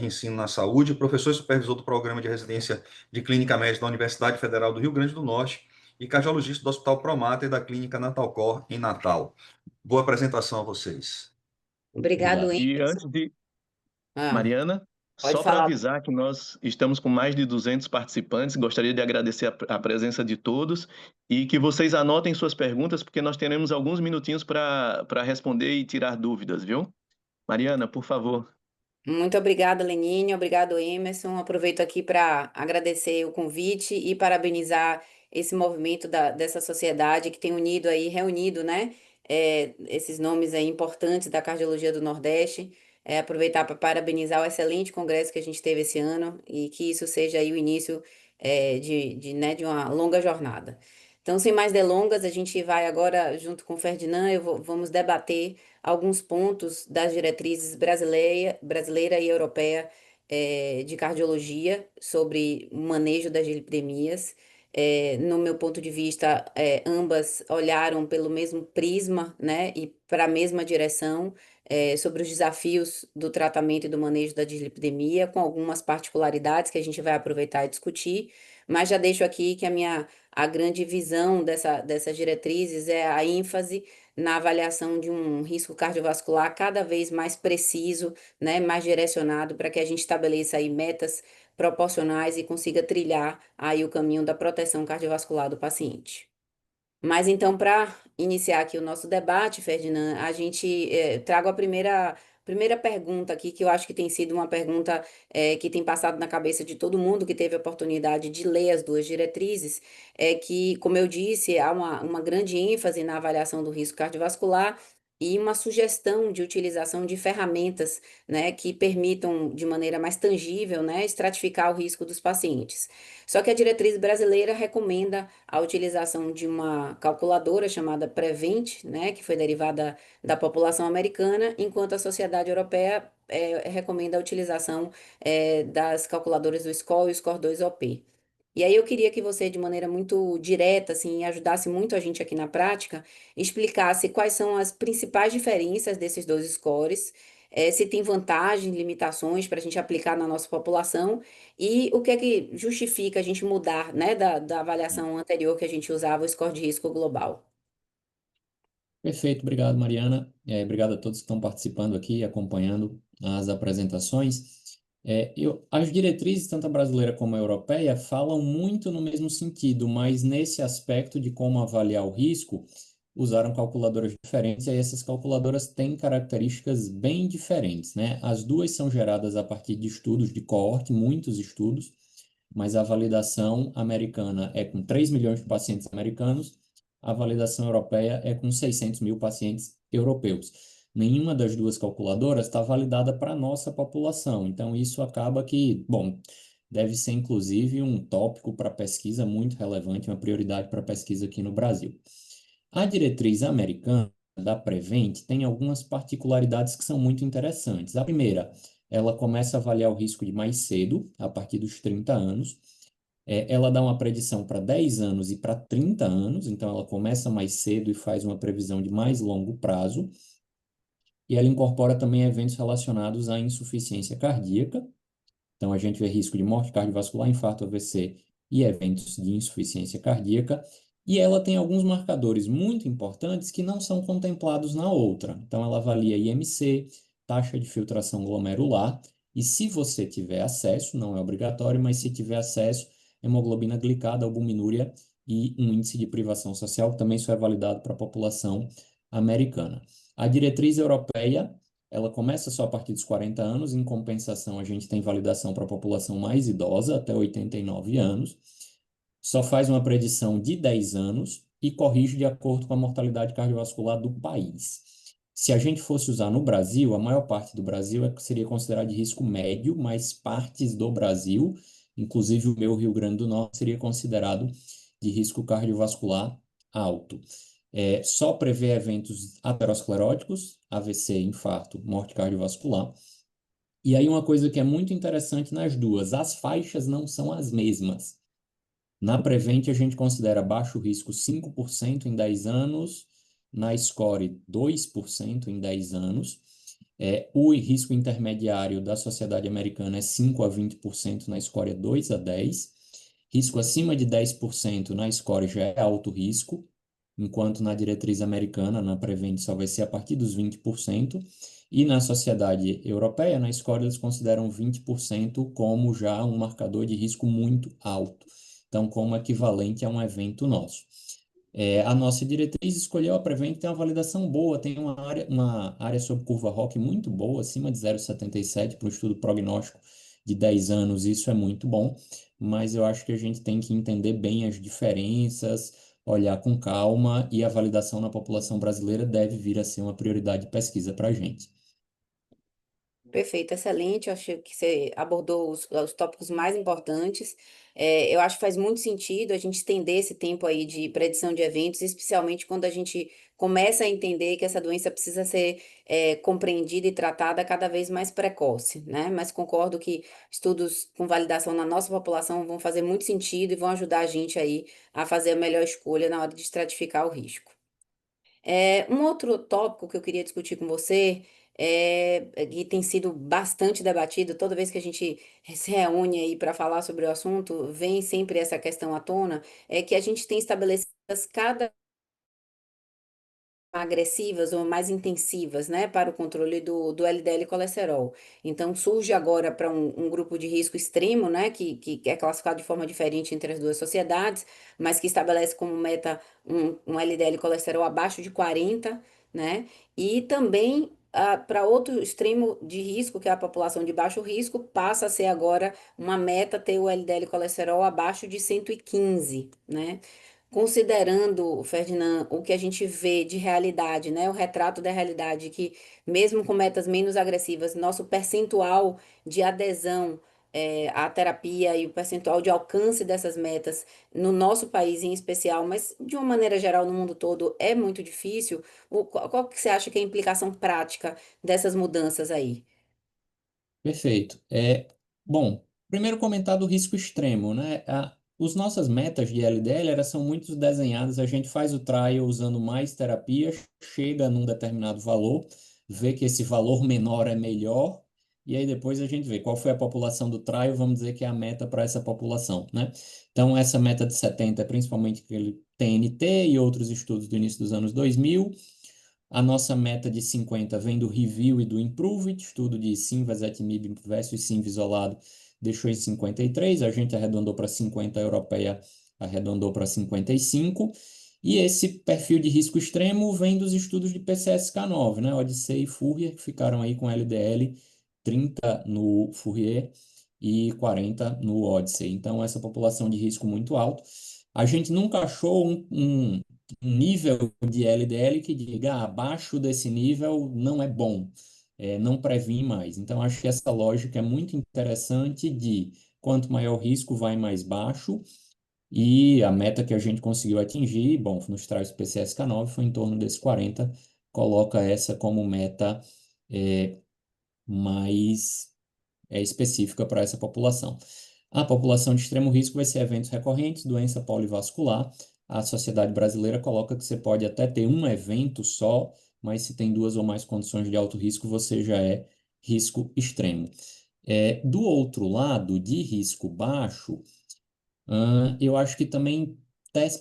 ensino na saúde, professor e supervisor do programa de residência de clínica médica da Universidade Federal do Rio Grande do Norte e cardiologista do Hospital Promater e da Clínica Natalcor, em Natal. Boa apresentação a vocês. Obrigado, E Emerson. antes de Ah, Mariana, pode só para falar. avisar que nós estamos com mais de 200 participantes, gostaria de agradecer a presença de todos e que vocês anotem suas perguntas, porque nós teremos alguns minutinhos para responder e tirar dúvidas, viu? Mariana, por favor. Muito obrigada, Lenine. Obrigado, Emerson. Aproveito aqui para agradecer o convite e parabenizar esse movimento dessa sociedade que tem unido aí, reunido, né? Esses nomes aí importantes da cardiologia do Nordeste. Aproveitar para parabenizar o excelente congresso que a gente teve esse ano e que isso seja aí o início né, de uma longa jornada. Então, sem mais delongas, a gente vai agora, junto com o Ferdinand, vamos debater alguns pontos das diretrizes brasileira e europeia de cardiologia sobre o manejo das epidemias. No meu ponto de vista, ambas olharam pelo mesmo prisma, né, e para a mesma direção, sobre os desafios do tratamento e do manejo da dislipidemia, com algumas particularidades que a gente vai aproveitar e discutir, mas já deixo aqui que a grande visão dessas diretrizes é a ênfase na avaliação de um risco cardiovascular cada vez mais preciso, né, mais direcionado para que a gente estabeleça aí metas proporcionais e consiga trilhar aí o caminho da proteção cardiovascular do paciente. Mas então, para iniciar aqui o nosso debate, Ferdinand, a gente trago a primeira pergunta aqui, que eu acho que tem sido uma pergunta que tem passado na cabeça de todo mundo que teve a oportunidade de ler as duas diretrizes, é que, como eu disse, há uma grande ênfase na avaliação do risco cardiovascular e uma sugestão de utilização de ferramentas, né, que permitam, de maneira mais tangível, né, estratificar o risco dos pacientes. Só que a diretriz brasileira recomenda a utilização de uma calculadora chamada Prevent, né, que foi derivada da população americana, enquanto a sociedade europeia recomenda a utilização das calculadoras do SCOR e o SCOR-2-OP. E aí eu queria que você, de maneira muito direta, assim, ajudasse muito a gente aqui na prática, explicasse quais são as principais diferenças desses dois scores, se tem vantagens, limitações para a gente aplicar na nossa população e o que é que justifica a gente mudar, né, da avaliação anterior que a gente usava, o score de risco global. Perfeito, obrigado, Mariana. Obrigado a todos que estão participando aqui e acompanhando as apresentações. As diretrizes, tanto a brasileira como a europeia, falam muito no mesmo sentido, mas nesse aspecto de como avaliar o risco, usaram calculadoras diferentes, e aí essas calculadoras têm características bem diferentes, né? As duas são geradas a partir de estudos de coorte, muitos estudos, mas a validação americana é com 3 milhões de pacientes americanos, a validação europeia é com 600 mil pacientes europeus. Nenhuma das duas calculadoras está validada para a nossa população, então isso acaba que, bom, deve ser inclusive um tópico para pesquisa muito relevante, uma prioridade para pesquisa aqui no Brasil. A diretriz americana da Prevent tem algumas particularidades que são muito interessantes. A primeira, ela começa a avaliar o risco de mais cedo, a partir dos 30 anos. Ela dá uma predição para 10 anos e para 30 anos, então ela começa mais cedo e faz uma previsão de mais longo prazo. E ela incorpora também eventos relacionados à insuficiência cardíaca. Então, a gente vê risco de morte cardiovascular, infarto, AVC e eventos de insuficiência cardíaca. E ela tem alguns marcadores muito importantes que não são contemplados na outra. Então, ela avalia IMC, taxa de filtração glomerular, e se você tiver acesso, não é obrigatório, mas se tiver acesso, hemoglobina glicada, albuminúria e um índice de privação social, que também isso é validado para a população americana. A diretriz europeia, ela começa só a partir dos 40 anos, em compensação a gente tem validação para a população mais idosa, até 89 anos, só faz uma predição de 10 anos e corrige de acordo com a mortalidade cardiovascular do país. Se a gente fosse usar no Brasil, a maior parte do Brasil seria considerada de risco médio, mas partes do Brasil, inclusive o meu Rio Grande do Norte, seria considerado de risco cardiovascular alto. Só prevê eventos ateroscleróticos, AVC, infarto, morte cardiovascular. E aí uma coisa que é muito interessante nas duas, as faixas não são as mesmas. Na Prevent, a gente considera baixo risco 5% em 10 anos, na Score 2% em 10 anos. O risco intermediário da Sociedade Americana é 5 a 20%, na Score é 2 a 10%. Risco acima de 10% na Score já é alto risco, enquanto na diretriz americana, na Prevent, só vai ser a partir dos 20%. E na Sociedade Europeia, na Score, eles consideram 20% como já um marcador de risco muito alto. Então, como equivalente a um evento nosso. A nossa diretriz escolheu a Prevent, que tem uma validação boa, tem uma área sob curva ROC muito boa, acima de 0,77 para o estudo prognóstico de 10 anos, isso é muito bom, mas eu acho que a gente tem que entender bem as diferenças, olhar com calma, e a validação na população brasileira deve vir a ser uma prioridade de pesquisa para a gente. Perfeito, excelente. Eu acho que você abordou os tópicos mais importantes. Eu acho que faz muito sentido a gente estender esse tempo aí de predição de eventos, especialmente quando a gente começa a entender que essa doença precisa ser compreendida e tratada cada vez mais precoce, né? Mas concordo que estudos com validação na nossa população vão fazer muito sentido e vão ajudar a gente aí a fazer a melhor escolha na hora de estratificar o risco. Um outro tópico que eu queria discutir com você, que tem sido bastante debatido, toda vez que a gente se reúne aí para falar sobre o assunto, vem sempre essa questão à tona, é que a gente tem estabelecido cada agressivas ou mais intensivas, né, para o controle do LDL colesterol. Então, surge agora para um grupo de risco extremo, né, que é classificado de forma diferente entre as duas sociedades, mas que estabelece como meta um LDL colesterol abaixo de 40, né, e também para outro extremo de risco, que é a população de baixo risco, passa a ser agora uma meta ter o LDL colesterol abaixo de 115, né? Considerando, Ferdinand, o que a gente vê de realidade, né? O retrato da realidade, que mesmo com metas menos agressivas, nosso percentual de adesão à terapia e o percentual de alcance dessas metas no nosso país em especial, mas de uma maneira geral no mundo todo, é muito difícil. Qual que você acha que é a implicação prática dessas mudanças aí? Perfeito. Bom, primeiro comentar do risco extremo, né? Os nossas metas de LDL elas são muito desenhadas, a gente faz o trial usando mais terapias, chega num determinado valor, vê que esse valor menor é melhor, e aí depois a gente vê qual foi a população do trial, vamos dizer que é a meta para essa população, né? Então, essa meta de 70 é principalmente aquele TNT e outros estudos do início dos anos 2000. A nossa meta de 50 vem do Review e do Improve, estudo de Simvasetimib versus Simv isolado, deixou em 53, a gente arredondou para 50, a europeia arredondou para 55, e esse perfil de risco extremo vem dos estudos de PCSK9, né, Odyssey e Fourier, que ficaram aí com LDL 30 no Fourier e 40 no Odyssey. Então, essa população de risco muito alto. A gente nunca achou um nível de LDL que diga abaixo desse nível não é bom, não previne mais. Então, acho que essa lógica é muito interessante de quanto maior o risco, vai mais baixo, e a meta que a gente conseguiu atingir, bom, nos trials PCSK9 foi em torno desse 40, coloca essa como meta mais específica para essa população. A população de extremo risco vai ser eventos recorrentes, doença polivascular. A Sociedade Brasileira coloca que você pode até ter um evento só, mas se tem duas ou mais condições de alto risco, você já é risco extremo. Do outro lado, de risco baixo, eu acho que também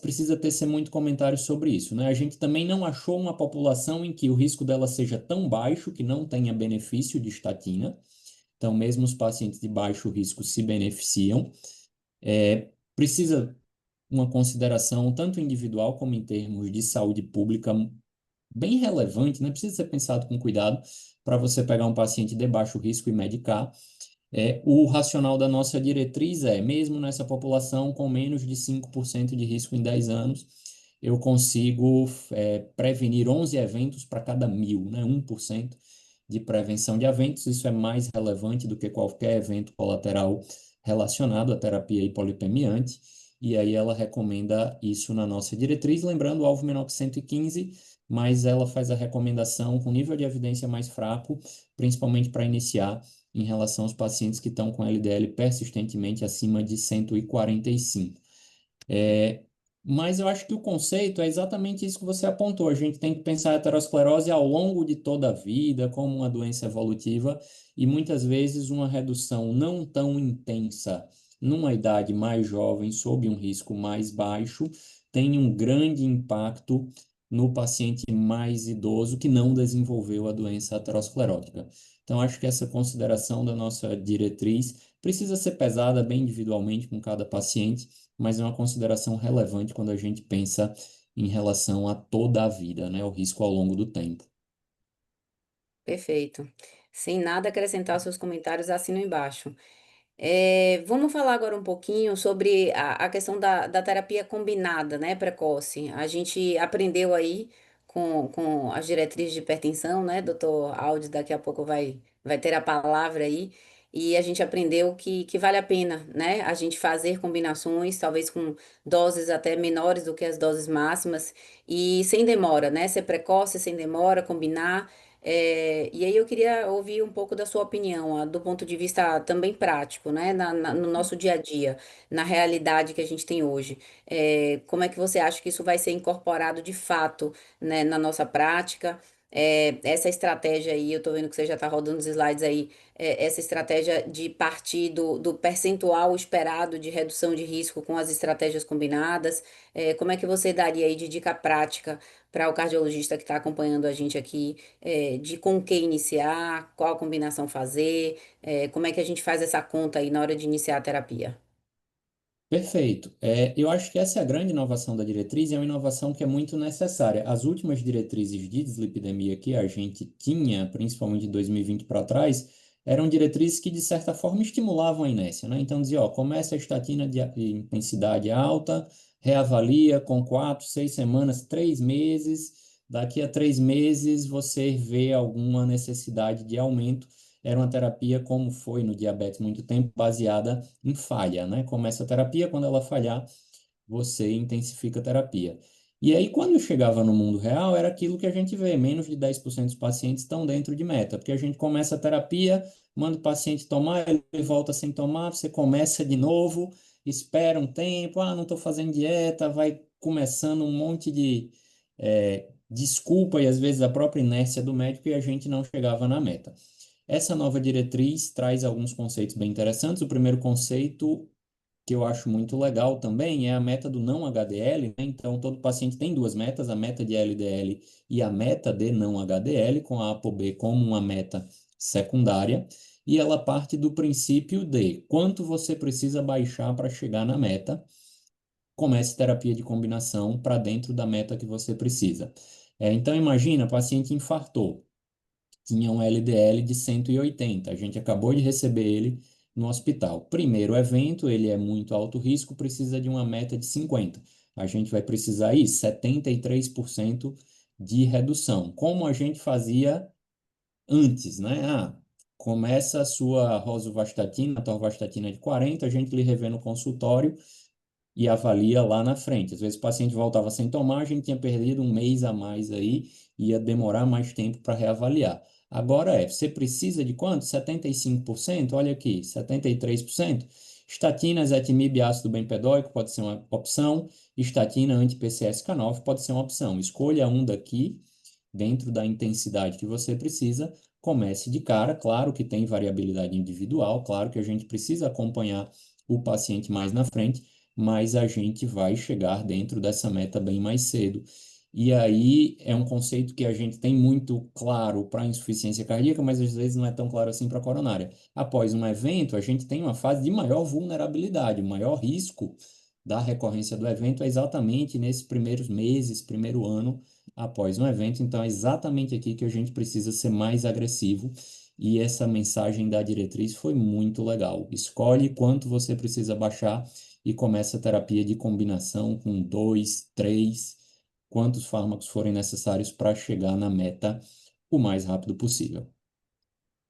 precisa ter muito comentário sobre isso, né? A gente também não achou uma população em que o risco dela seja tão baixo que não tenha benefício de estatina. Então, mesmo os pacientes de baixo risco se beneficiam. Precisa uma consideração tanto individual como em termos de saúde pública bem relevante, né? Precisa ser pensado com cuidado para você pegar um paciente de baixo risco e medicar. O racional da nossa diretriz mesmo nessa população com menos de 5% de risco em 10 anos, eu consigo prevenir 11 eventos para cada 1.000, né? 1% de prevenção de eventos. Isso é mais relevante do que qualquer evento colateral relacionado à terapia hipolipemiante. E aí ela recomenda isso na nossa diretriz, lembrando o alvo menor que 115, mas ela faz a recomendação com nível de evidência mais fraco, principalmente para iniciar em relação aos pacientes que estão com LDL persistentemente acima de 145. Mas eu acho que o conceito é exatamente isso que você apontou. A gente tem que pensar a aterosclerose ao longo de toda a vida, como uma doença evolutiva, e muitas vezes uma redução não tão intensa numa idade mais jovem, sob um risco mais baixo, tem um grande impacto no paciente mais idoso que não desenvolveu a doença aterosclerótica. Então, acho que essa consideração da nossa diretriz precisa ser pesada bem individualmente com cada paciente, mas é uma consideração relevante quando a gente pensa em relação a toda a vida, né? O risco ao longo do tempo. Perfeito. Sem nada a acrescentar aos seus comentários, assino embaixo. Vamos falar agora um pouquinho sobre a questão da terapia combinada, né, precoce. A gente aprendeu aí com as diretrizes de hipertensão, né? Doutor Aldes daqui a pouco vai ter a palavra aí. E a gente aprendeu que vale a pena, né? A gente fazer combinações, talvez com doses até menores do que as doses máximas, e sem demora, né? Ser precoce, sem demora, combinar. E aí eu queria ouvir um pouco da sua opinião, do ponto de vista também prático, né, no nosso dia a dia, na realidade que a gente tem hoje. Como é que você acha que isso vai ser incorporado de fato, né, na nossa prática? Essa estratégia aí, eu tô vendo que você já está rodando os slides aí, essa estratégia de partir do percentual esperado de redução de risco com as estratégias combinadas, como é que você daria aí de dica prática para o cardiologista que está acompanhando a gente aqui? De com que iniciar, qual combinação fazer, como é que a gente faz essa conta aí na hora de iniciar a terapia. Perfeito. Eu acho que essa é a grande inovação da diretriz e é uma inovação que é muito necessária. As últimas diretrizes de dislipidemia que a gente tinha, principalmente de 2020 para trás, eram diretrizes que, de certa forma, estimulavam a inércia, né? Então, dizia, ó, começa a estatina de intensidade alta, reavalia com 4, 6 semanas, 3 meses. Daqui a 3 meses, você vê alguma necessidade de aumento. Era uma terapia, como foi no diabetes muito tempo, baseada em falha, né? Começa a terapia, quando ela falhar, você intensifica a terapia. E aí, quando chegava no mundo real, era aquilo que a gente vê, menos de 10% dos pacientes estão dentro de meta, porque a gente começa a terapia, manda o paciente tomar, ele volta sem tomar, você começa de novo, espera um tempo, não estou fazendo dieta, vai começando um monte de desculpa e às vezes a própria inércia do médico e a gente não chegava na meta. Essa nova diretriz traz alguns conceitos bem interessantes. O primeiro conceito, que eu acho muito legal também, é a meta do não HDL, né? Então, todo paciente tem duas metas, a meta de LDL e a meta de não HDL, com a ApoB como uma meta secundária. E ela parte do princípio de quanto você precisa baixar para chegar na meta. Comece terapia de combinação para dentro da meta que você precisa. Então, imagina, o paciente infartou, tinha um LDL de 180. A gente acabou de receber ele no hospital. Primeiro evento, ele é muito alto risco, precisa de uma meta de 50. A gente vai precisar aí 73% de redução. Como a gente fazia antes, né? Começa a sua rosuvastatina, a torvastatina de 40, a gente lhe revê no consultório e avalia lá na frente. Às vezes o paciente voltava sem tomar, a gente tinha perdido um mês a mais aí, ia demorar mais tempo para reavaliar. Agora você precisa de quanto? 75%? Olha aqui, 73%. Estatina, ezetimibe, ácido bempedóico pode ser uma opção. Estatina anti-PCSK9 pode ser uma opção. Escolha um daqui, dentro da intensidade que você precisa, comece de cara. Claro que tem variabilidade individual, claro que a gente precisa acompanhar o paciente mais na frente, mas a gente vai chegar dentro dessa meta bem mais cedo. E aí é um conceito que a gente tem muito claro para insuficiência cardíaca, mas às vezes não é tão claro assim para a coronária. Após um evento, a gente tem uma fase de maior vulnerabilidade, o maior risco da recorrência do evento é exatamente nesses primeiros meses, primeiro ano após um evento. Então, é exatamente aqui que a gente precisa ser mais agressivo. E essa mensagem da diretriz foi muito legal. Escolhe quanto você precisa baixar e começa a terapia de combinação com 2, 3 quantos fármacos forem necessários para chegar na meta o mais rápido possível.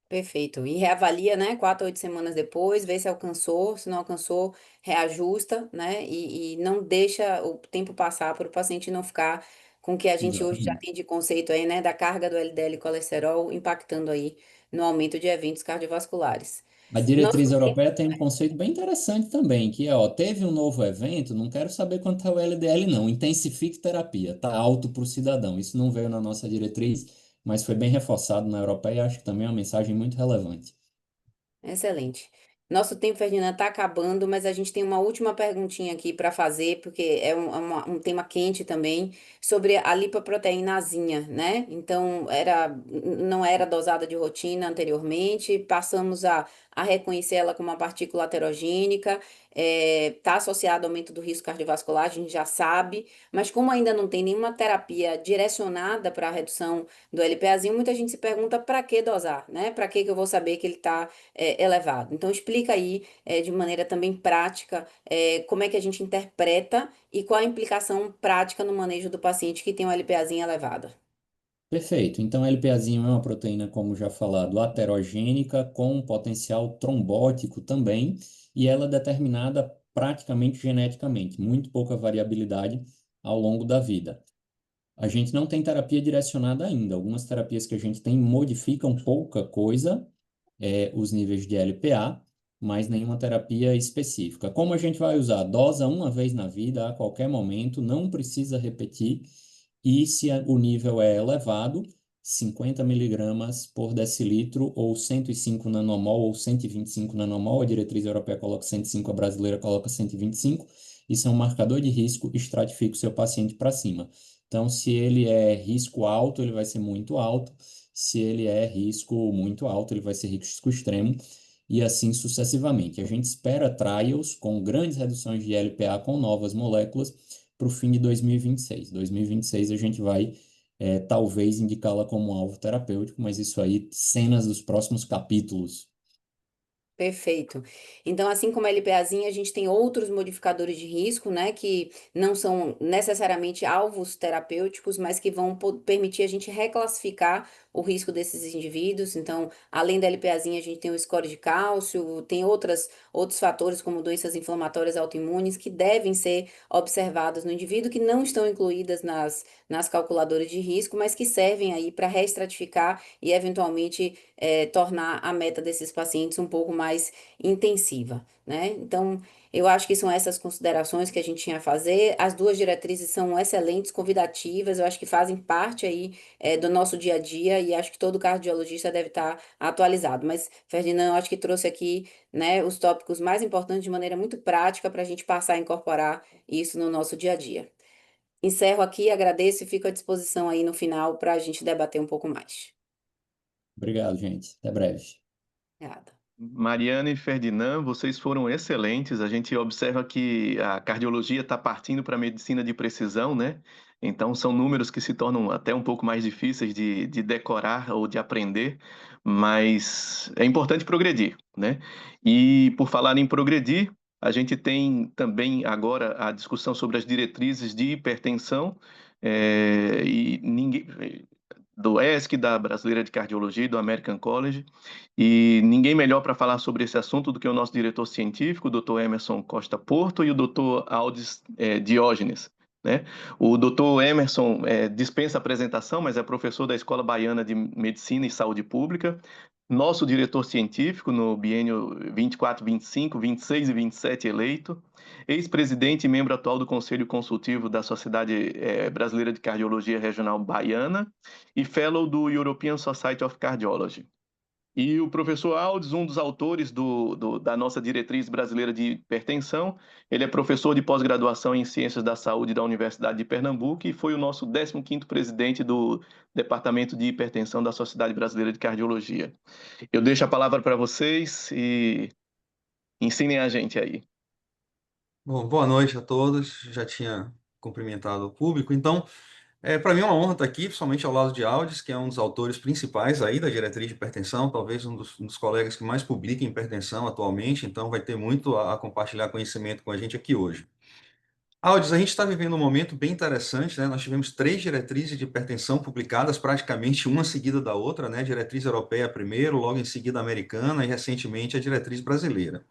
Perfeito. E reavalia, né? 4 a 8 semanas depois, vê se alcançou, se não alcançou, reajusta, né? E não deixa o tempo passar para o paciente não ficar com o que a gente hoje já Exatamente. tem de conceito aí, né? Da carga do LDL e colesterol impactando aí no aumento de eventos cardiovasculares. A Nosso diretriz tempo, europeia tem um conceito bem interessante também, que é, ó, teve um novo evento, não quero saber quanto é o LDL, não. Intensifique terapia, tá alto para o cidadão. Isso não veio na nossa diretriz, mas foi bem reforçado na europeia e acho que também é uma mensagem muito relevante. excelente. Nosso tempo, Ferdinand, está acabando, mas a gente tem uma última perguntinha aqui para fazer, porque é um tema quente também, sobre a lipoproteínazinha, né? Então, não era dosada de rotina anteriormente, passamos a reconhecer ela como uma partícula aterogênica, está associada ao aumento do risco cardiovascular, a gente já sabe, mas como ainda não tem nenhuma terapia direcionada para a redução do LPAzinho, muita gente se pergunta para que dosar, né? Para que eu vou saber que ele está elevado. Então, explica aí, de maneira também prática, como é que a gente interpreta e qual a implicação prática no manejo do paciente que tem uma LPAzinha elevada. Perfeito. Então, LPAzinho é uma proteína, como já falado, aterogênica, com um potencial trombótico também, e ela é determinada praticamente geneticamente, muito pouca variabilidade ao longo da vida. A gente não tem terapia direcionada ainda. Algumas terapias que a gente tem modificam pouca coisa, os níveis de LPA, mas nenhuma terapia específica. Como a gente vai usar? Dosa uma vez na vida, a qualquer momento, não precisa repetir, e se o nível é elevado, 50 miligramas por decilitro, ou 105 nanomol, ou 125 nanomol, a diretriz europeia coloca 105, a brasileira coloca 125, isso é um marcador de risco, estratifica o seu paciente para cima. Então, se ele é risco alto, ele vai ser muito alto. Se ele é risco muito alto, ele vai ser risco extremo. E assim sucessivamente. A gente espera trials com grandes reduções de LPA com novas moléculas para o fim de 2026. 2026 a gente vai, talvez, indicá-la como alvo terapêutico, mas isso aí, cenas dos próximos capítulos. Perfeito. Então, assim como a LPAzinha, a gente tem outros modificadores de risco, né, que não são necessariamente alvos terapêuticos, mas que vão permitir a gente reclassificar o risco desses indivíduos. Então, além da LPAzinha, a gente tem o score de cálcio, tem outros fatores, como doenças inflamatórias autoimunes, que devem ser observados no indivíduo, que não estão incluídas nas calculadoras de risco, mas que servem aí para reestratificar e, eventualmente, tornar a meta desses pacientes um pouco mais intensiva, né? Então, eu acho que são essas considerações que a gente tinha a fazer. As duas diretrizes são excelentes, convidativas, eu acho que fazem parte aí, do nosso dia a dia e acho que todo cardiologista deve estar atualizado. Mas, Ferdinand, eu acho que trouxe aqui, né, os tópicos mais importantes de maneira muito prática para a gente passar a incorporar isso no nosso dia a dia. Encerro aqui, agradeço e fico à disposição aí no final para a gente debater um pouco mais. Obrigado, gente. Até breve. Obrigada. Mariana e Ferdinand, vocês foram excelentes. A gente observa que a cardiologia está partindo para a medicina de precisão, né? Então, são números que se tornam até um pouco mais difíceis de decorar ou de aprender, mas é importante progredir, né? E por falar em progredir, a gente tem também agora a discussão sobre as diretrizes de hipertensão, e ninguém do ESC, da Brasileira de Cardiologia e do American College. E ninguém melhor para falar sobre esse assunto do que o nosso diretor científico, o Dr. Emerson Costa Porto, e o Dr. Aldis Diógenes. Né? O Dr. Emerson dispensa apresentação, mas é professor da Escola Baiana de Medicina e Saúde Pública, nosso diretor científico no biênio 24, 25, 26 e 27 eleito, ex-presidente e membro atual do Conselho Consultivo da Sociedade Brasileira de Cardiologia Regional Baiana e fellow do European Society of Cardiology. E o professor Aldes, um dos autores da nossa diretriz brasileira de hipertensão, ele é professor de pós-graduação em Ciências da Saúde da Universidade de Pernambuco e foi o nosso 15º presidente do Departamento de Hipertensão da Sociedade Brasileira de Cardiologia. Eu deixo a palavra para vocês e ensinem a gente aí. Bom, boa noite a todos. Já tinha cumprimentado o público, então, para mim é uma honra estar aqui, principalmente ao lado de Aldis, que é um dos autores principais aí da diretriz de hipertensão, talvez um dos colegas que mais publica em hipertensão atualmente, então vai ter muito a compartilhar conhecimento com a gente aqui hoje. Aldes, a gente está vivendo um momento bem interessante, né? Nós tivemos 3 diretrizes de hipertensão publicadas, praticamente uma seguida da outra, né? Diretriz europeia primeiro, logo em seguida a americana e recentemente a diretriz brasileira.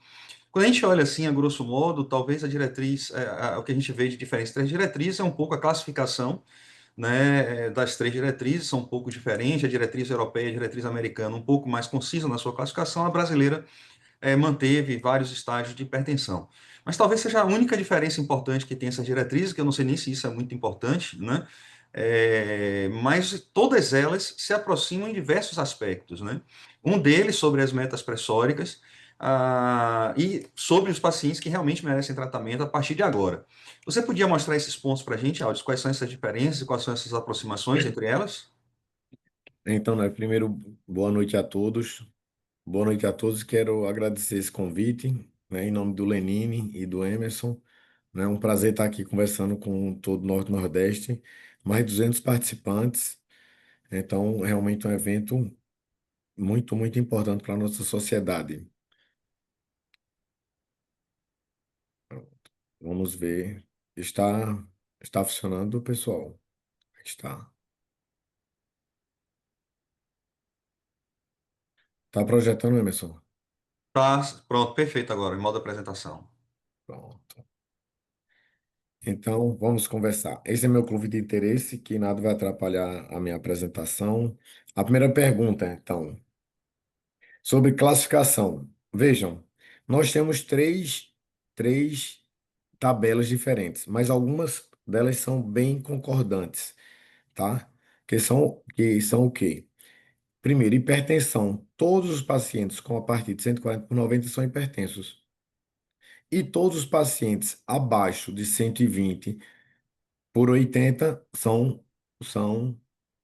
Quando a gente olha assim, a grosso modo, talvez a diretriz, o que a gente vê de diferença entre as diretrizes é um pouco a classificação, né, das 3 diretrizes, são um pouco diferentes, a diretriz europeia e a diretriz americana um pouco mais concisa na sua classificação, a brasileira manteve vários estágios de hipertensão. Mas talvez seja a única diferença importante que tem essas diretrizes, que eu não sei nem se isso é muito importante, né? Mas todas elas se aproximam em diversos aspectos, né? Um deles sobre as metas pressóricas, e sobre os pacientes que realmente merecem tratamento a partir de agora. Você podia mostrar esses pontos para a gente, Aldes? Quais são essas diferenças e quais são essas aproximações entre elas? Então, né, primeiro, boa noite a todos. Boa noite a todos. Quero agradecer esse convite, né, em nome do Lenine e do Emerson. Né, é um prazer estar aqui conversando com todo o Norte e Nordeste, mais de 200 participantes. Então, realmente um evento muito, muito importante para a nossa sociedade. Vamos ver. Está funcionando, pessoal? Está. Está projetando, Emerson? Tá, pronto, perfeito agora, em modo apresentação. Pronto. Então, vamos conversar. Esse é meu clube de interesse, que nada vai atrapalhar a minha apresentação. A primeira pergunta, então, sobre classificação. Vejam, nós temos três tabelas diferentes, mas algumas delas são bem concordantes, tá? Que são o quê? Primeiro, hipertensão. Todos os pacientes com a partir de 140/90 são hipertensos. E todos os pacientes abaixo de 120/80 são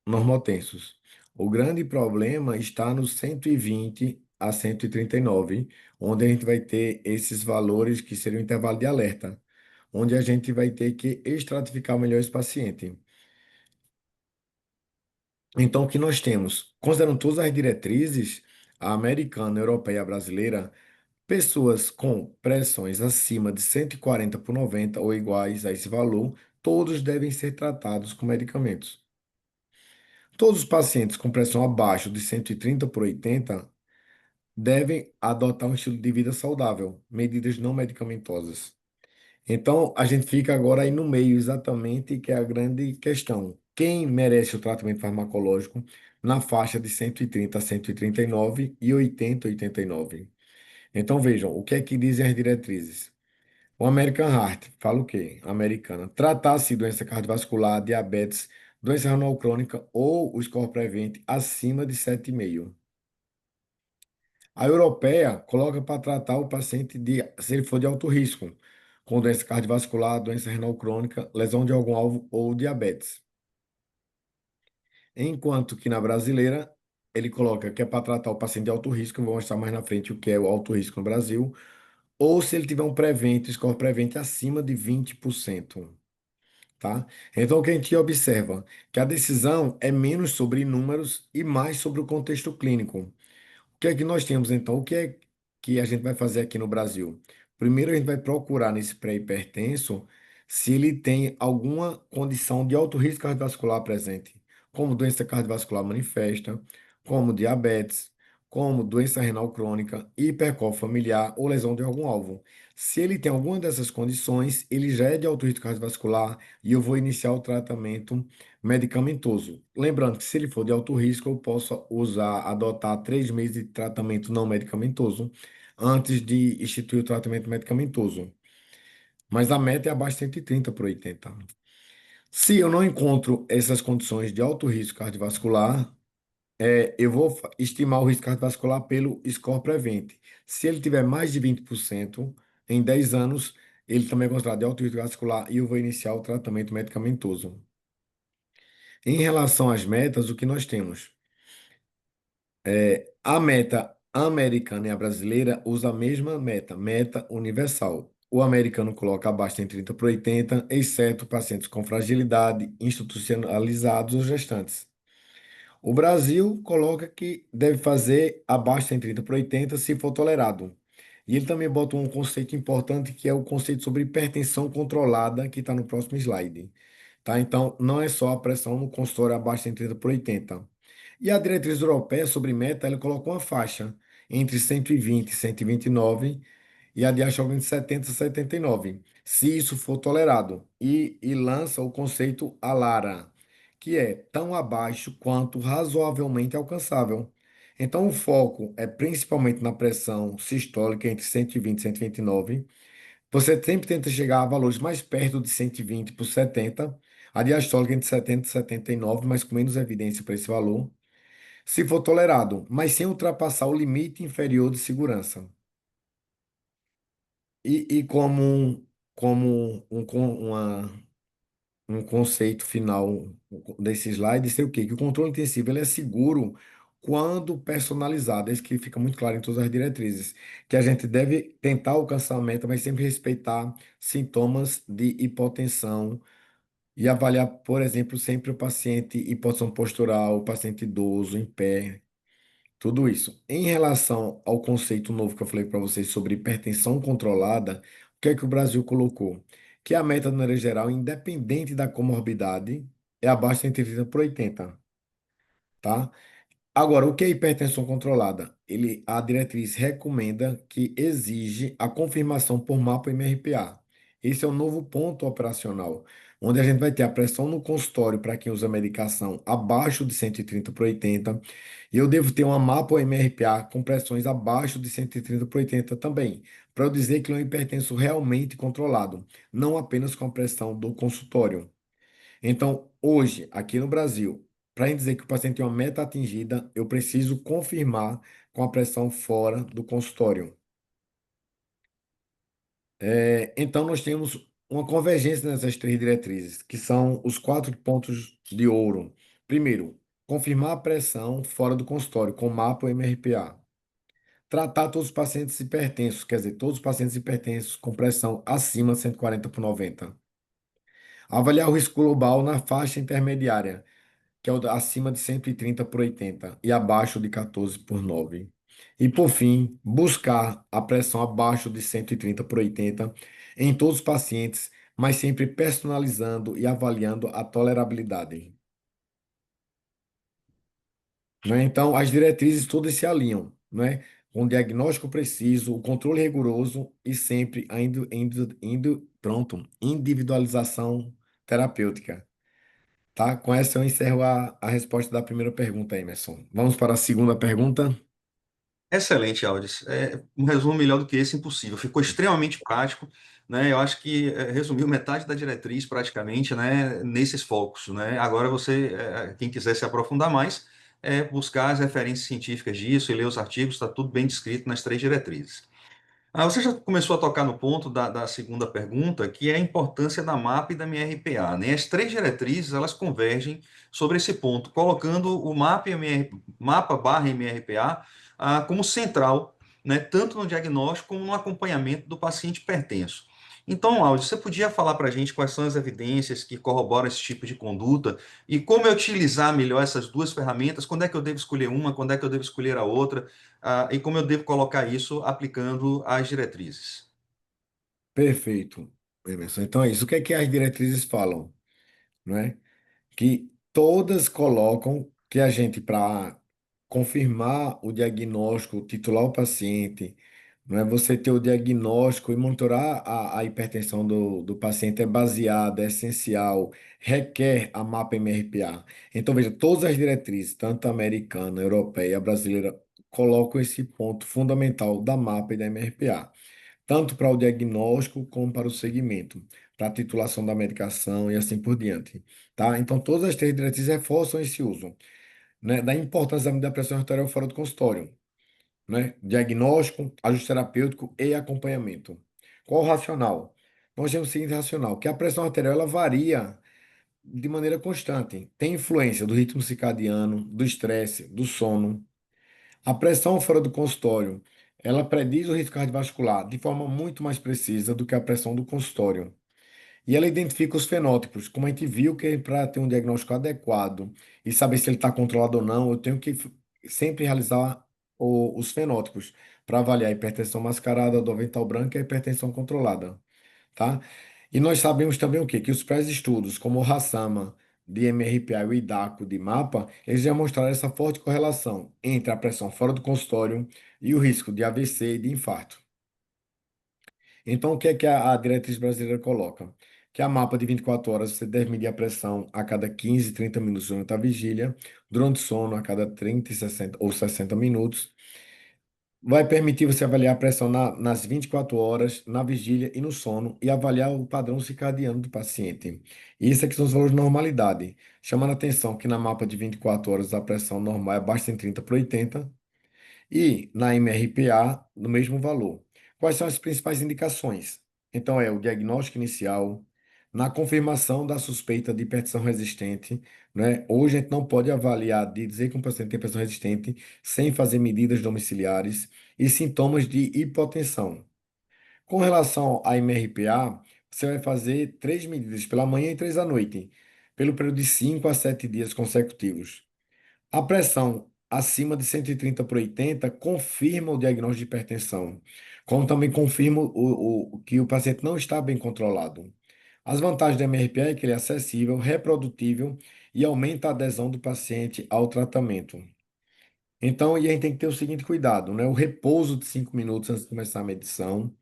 normotensos. O grande problema está no 120/139, onde a gente vai ter esses valores que seriam o intervalo de alerta, onde a gente vai ter que estratificar melhor esse paciente. Então, o que nós temos? Considerando todas as diretrizes, a americana, a europeia e a brasileira, pessoas com pressões acima de 140/90 ou iguais a esse valor, todos devem ser tratados com medicamentos. Todos os pacientes com pressão abaixo de 130/80 devem adotar um estilo de vida saudável, medidas não medicamentosas. Então, a gente fica agora aí no meio exatamente, que é a grande questão. Quem merece o tratamento farmacológico na faixa de 130/139 e 80/89? Então, vejam, o que é que dizem as diretrizes? O American Heart fala o quê? Americana. Tratar-se de doença cardiovascular, diabetes, doença renal crônica ou o score prevent acima de 7,5. A europeia coloca para tratar o paciente se ele for de alto risco, com doença cardiovascular, doença renal crônica, lesão de algum alvo ou diabetes. Enquanto que na brasileira, ele coloca que é para tratar o paciente de alto risco, eu vou mostrar mais na frente o que é o alto risco no Brasil, ou se ele tiver um prevent, score prevent acima de 20%. Tá? Então, o que a gente observa? Que a decisão é menos sobre números e mais sobre o contexto clínico. O que é que nós temos então? O que é que a gente vai fazer aqui no Brasil? Primeiro, a gente vai procurar nesse pré-hipertenso se ele tem alguma condição de alto risco cardiovascular presente, como doença cardiovascular manifesta, como diabetes, como doença renal crônica, hipercol familiar ou lesão de algum alvo. Se ele tem alguma dessas condições, ele já é de alto risco cardiovascular e eu vou iniciar o tratamento medicamentoso. Lembrando que se ele for de alto risco, eu posso adotar 3 meses de tratamento não medicamentoso antes de instituir o tratamento medicamentoso. Mas a meta é abaixo de 130/80. Se eu não encontro essas condições de alto risco cardiovascular, eu vou estimar o risco cardiovascular pelo score prevent. Se ele tiver mais de 20% em 10 anos, ele também é considerado de alto risco cardiovascular e eu vou iniciar o tratamento medicamentoso. Em relação às metas, o que nós temos? A meta americana e a brasileira usam a mesma meta, meta universal. O americano coloca abaixo de 30/80, exceto pacientes com fragilidade, institucionalizados ou gestantes. O Brasil coloca que deve fazer abaixo de 30/80 se for tolerado. E ele também bota um conceito importante que é o conceito sobre hipertensão controlada, que está no próximo slide. Tá? Então, não é só a pressão no consultório abaixo de 30/80. E a diretriz europeia sobre meta, ela colocou uma faixa entre 120 e 129 e a diastole entre 70 e 79, se isso for tolerado. E lança o conceito ALARA, que é tão abaixo quanto razoavelmente alcançável. Então, o foco é principalmente na pressão sistólica entre 120 e 129. Você sempre tenta chegar a valores mais perto de 120 por 70. A diastólica entre 70 e 79, mas com menos evidência para esse valor. Se for tolerado, mas sem ultrapassar o limite inferior de segurança. E um conceito final desse slide, sei o quê? Que o controle intensivo ele é seguro quando personalizado. É isso que fica muito claro em todas as diretrizes. Que a gente deve tentar alcançar a meta, mas sempre respeitar sintomas de hipotensão e avaliar, por exemplo, sempre o paciente hipotensão postural, o paciente idoso, em pé, tudo isso. Em relação ao conceito novo que eu falei para vocês sobre hipertensão controlada, o que é que o Brasil colocou? Que a meta, de maneira geral, independente da comorbidade, é abaixo de 130/80, tá? Agora, o que é hipertensão controlada? A diretriz recomenda que exige a confirmação por mapa MRPA. Esse é o novo ponto operacional, onde a gente vai ter a pressão no consultório para quem usa medicação abaixo de 130/80, e eu devo ter uma mapa MRPA com pressões abaixo de 130/80 também, para eu dizer que ele é um hipertenso realmente controlado, não apenas com a pressão do consultório. Então, hoje, aqui no Brasil, para dizer que o paciente tem uma meta atingida, eu preciso confirmar com a pressão fora do consultório. Então, nós temos uma convergência nessas três diretrizes, que são os 4 pontos de ouro. Primeiro, confirmar a pressão fora do consultório, com mapa ou MRPA. Tratar todos os pacientes hipertensos, quer dizer, todos os pacientes hipertensos com pressão acima de 140/90. Avaliar o risco global na faixa intermediária, que é o acima de 130/80 e abaixo de 14/9. E, por fim, buscar a pressão abaixo de 130/80 em todos os pacientes, mas sempre personalizando e avaliando a tolerabilidade. Né? Então, as diretrizes todas se alinham, né? Com diagnóstico preciso, o controle rigoroso e sempre pronto, individualização terapêutica. Tá? Com essa eu encerro a resposta da primeira pergunta, Emerson. Vamos para a segunda pergunta. Excelente, Aldis. Um resumo melhor do que esse, impossível. Ficou extremamente prático, né? Eu acho que resumiu metade da diretriz, praticamente, né, nesses focos, né? Agora quem quiser se aprofundar mais, buscar as referências científicas disso e ler os artigos, está tudo bem descrito nas três diretrizes. Você já começou a tocar no ponto da segunda pergunta, que é a importância da MAPA e da MRPA, né? As três diretrizes, elas convergem sobre esse ponto, colocando o MAPA/MRPA como central, né? Tanto no diagnóstico como no acompanhamento do paciente hipertenso. Então, Aldo, você podia falar para a gente quais são as evidências que corroboram esse tipo de conduta e como eu utilizar melhor essas duas ferramentas, quando é que eu devo escolher uma, quando é que eu devo escolher a outra, e como eu devo colocar isso aplicando as diretrizes. Perfeito, Emerson. Então é isso. O que as diretrizes falam? Né? Que todas colocam que a gente, para confirmar o diagnóstico, titular o paciente, não é você ter o diagnóstico e monitorar a hipertensão do paciente é baseado, é essencial, requer a mapa MRPA. Então, veja, todas as diretrizes, tanto a americana, a europeia, a brasileira, colocam esse ponto fundamental da mapa e da MRPA tanto para o diagnóstico como para o segmento, para a titulação da medicação e assim por diante, tá? Então, todas as três diretrizes reforçam esse uso, né, da importância da pressão arterial fora do consultório, né? Diagnóstico, ajuste terapêutico e acompanhamento. Qual o racional? Nós temos o seguinte racional, que a pressão arterial ela varia de maneira constante, tem influência do ritmo circadiano, do estresse, do sono, a pressão fora do consultório, ela prediz o risco cardiovascular de forma muito mais precisa do que a pressão do consultório. E ela identifica os fenótipos, como a gente viu que para ter um diagnóstico adequado e saber se ele está controlado ou não, eu tenho que sempre realizar os fenótipos. para avaliar a hipertensão mascarada do avental branco e a hipertensão controlada, tá? E nós sabemos também o quê? Que os pré-estudos, como o Hassama, de MRPA e o IDACO de MAPA, eles já mostraram essa forte correlação entre a pressão fora do consultório e o risco de AVC e de infarto. Então, o que é que a diretriz brasileira coloca? Que a mapa de 24 horas você deve medir a pressão a cada 15, 30 minutos durante a vigília, durante o sono a cada 30, 60 ou 60 minutos. Vai permitir você avaliar a pressão nas 24 horas, na vigília e no sono, e avaliar o padrão circadiano do paciente. Isso aqui são os valores de normalidade. Chamando a atenção que na mapa de 24 horas a pressão normal é abaixo de 30 por 80 e na MRPA, no mesmo valor. Quais são as principais indicações? Então, é o diagnóstico inicial, na confirmação da suspeita de hipertensão resistente, né? Hoje a gente não pode avaliar, de dizer que um paciente tem hipertensão resistente sem fazer medidas domiciliares e sintomas de hipotensão. Com relação à MRPA, você vai fazer 3 medidas pela manhã e 3 à noite, pelo período de 5 a 7 dias consecutivos. A pressão acima de 130 por 80 confirma o diagnóstico de hipertensão, como também confirma que o paciente não está bem controlado. As vantagens do MRPA é que ele é acessível, reprodutível e aumenta a adesão do paciente ao tratamento. Então, e a gente tem que ter o seguinte cuidado, né? O repouso de 5 minutos antes de começar a medição.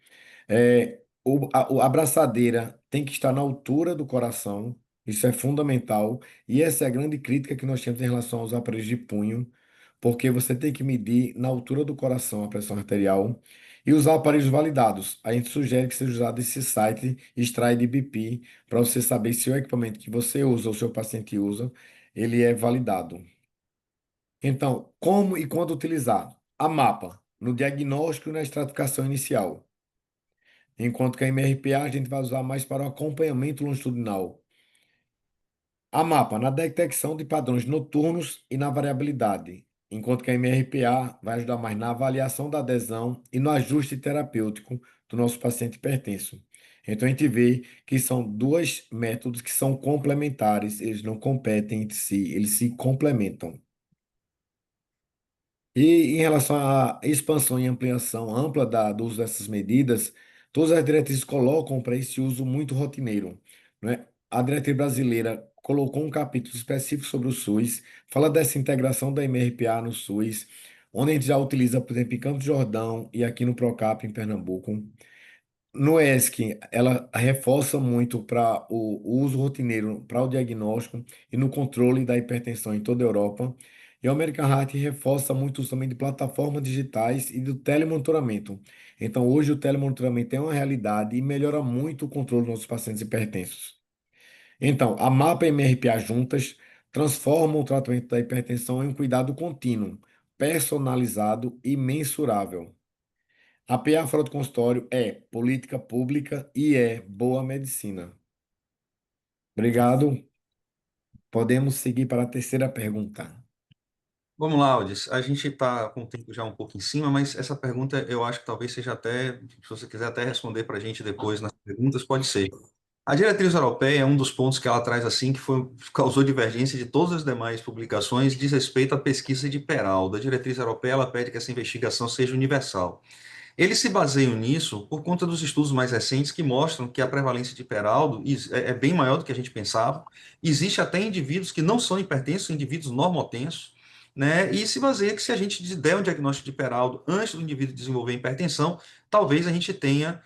A abraçadeira tem que estar na altura do coração, isso é fundamental, e essa é a grande crítica que nós temos em relação aos aparelhos de punho, porque você tem que medir na altura do coração a pressão arterial e usar aparelhos validados. A gente sugere que seja usado esse site Stride BP para você saber se o equipamento que você usa ou seu paciente usa, ele é validado. Então, como e quando utilizar? A mapa, no diagnóstico e na estratificação inicial. Enquanto que a MRPA a gente vai usar mais para o acompanhamento longitudinal. A mapa na detecção de padrões noturnos e na variabilidade, enquanto que a MRPA vai ajudar mais na avaliação da adesão e no ajuste terapêutico do nosso paciente hipertenso. Então a gente vê que são dois métodos que são complementares, eles não competem entre si, eles se complementam. E em relação à expansão e ampliação ampla do uso dessas medidas, todas as diretrizes colocam para esse uso muito rotineiro, né? A diretriz brasileira colocou um capítulo específico sobre o SUS, fala dessa integração da MRPA no SUS, onde a gente já utiliza, por exemplo, em Campos do Jordão e aqui no Procap, em Pernambuco. No ESC, ela reforça muito para o uso rotineiro para o diagnóstico e no controle da hipertensão em toda a Europa. E o American Heart reforça muito o uso também de plataformas digitais e do telemonitoramento. Então, hoje o telemonitoramento é uma realidade e melhora muito o controle dos nossos pacientes hipertensos. Então, a MAPA e a MRPA juntas transformam o tratamento da hipertensão em um cuidado contínuo, personalizado e mensurável. A PA fora do consultório é política pública e é boa medicina. Obrigado. Podemos seguir para a terceira pergunta. Vamos lá, Aldis. A gente está com o tempo já um pouco em cima, mas essa pergunta eu acho que talvez seja até, se você quiser até responder para a gente depois nas perguntas, pode ser. A diretriz europeia é um dos pontos que ela traz assim, que causou divergência de todas as demais publicações, diz respeito à pesquisa de Peralta. A diretriz europeia ela pede que essa investigação seja universal. Eles se baseiam nisso por conta dos estudos mais recentes que mostram que a prevalência de Peraldo é bem maior do que a gente pensava. Existe até indivíduos que não são hipertensos, indivíduos normotensos, né? E se baseia que se a gente der um diagnóstico de Peraldo antes do indivíduo desenvolver hipertensão, talvez a gente tenha,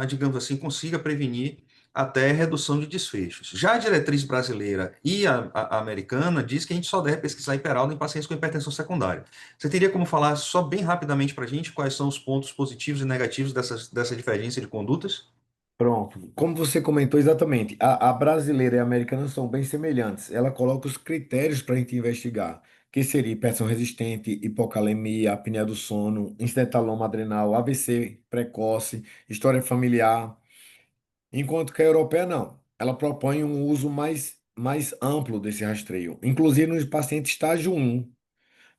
digamos assim, consiga prevenir até redução de desfechos. Já a diretriz brasileira e a americana diz que a gente só deve pesquisar hiperaldo em pacientes com hipertensão secundária. Você teria como falar só bem rapidamente para a gente quais são os pontos positivos e negativos dessa divergência de condutas? Pronto. Como você comentou exatamente, a brasileira e a americana são bem semelhantes. Ela coloca os critérios para a gente investigar, que seria hipertensão resistente, hipocalemia, apneia do sono, incidentaloma adrenal, AVC precoce, história familiar. Enquanto que a europeia não. Ela propõe um uso mais amplo desse rastreio, inclusive nos pacientes estágio 1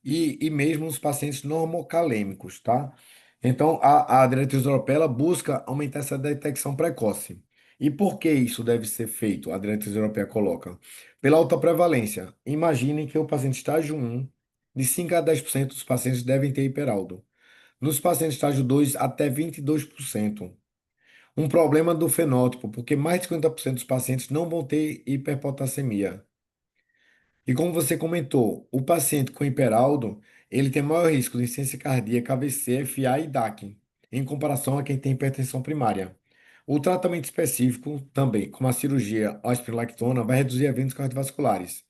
e mesmo nos pacientes normocalêmicos, tá? Então, a diretriz europeia ela busca aumentar essa detecção precoce. E por que isso deve ser feito? A diretriz europeia coloca. Pela alta prevalência. Imaginem que o paciente estágio 1, de 5 a 10% dos pacientes devem ter hiperaldo. Nos pacientes estágio 2 até 22%. Um problema do fenótipo, porque mais de 50% dos pacientes não vão ter hiperpotassemia. E como você comentou, o paciente com hiperaldo, ele tem maior risco de insuficiência cardíaca, AVC, FA e DAC, em comparação a quem tem hipertensão primária. O tratamento específico também, como a cirurgia ou a espironolactona, vai reduzir eventos cardiovasculares.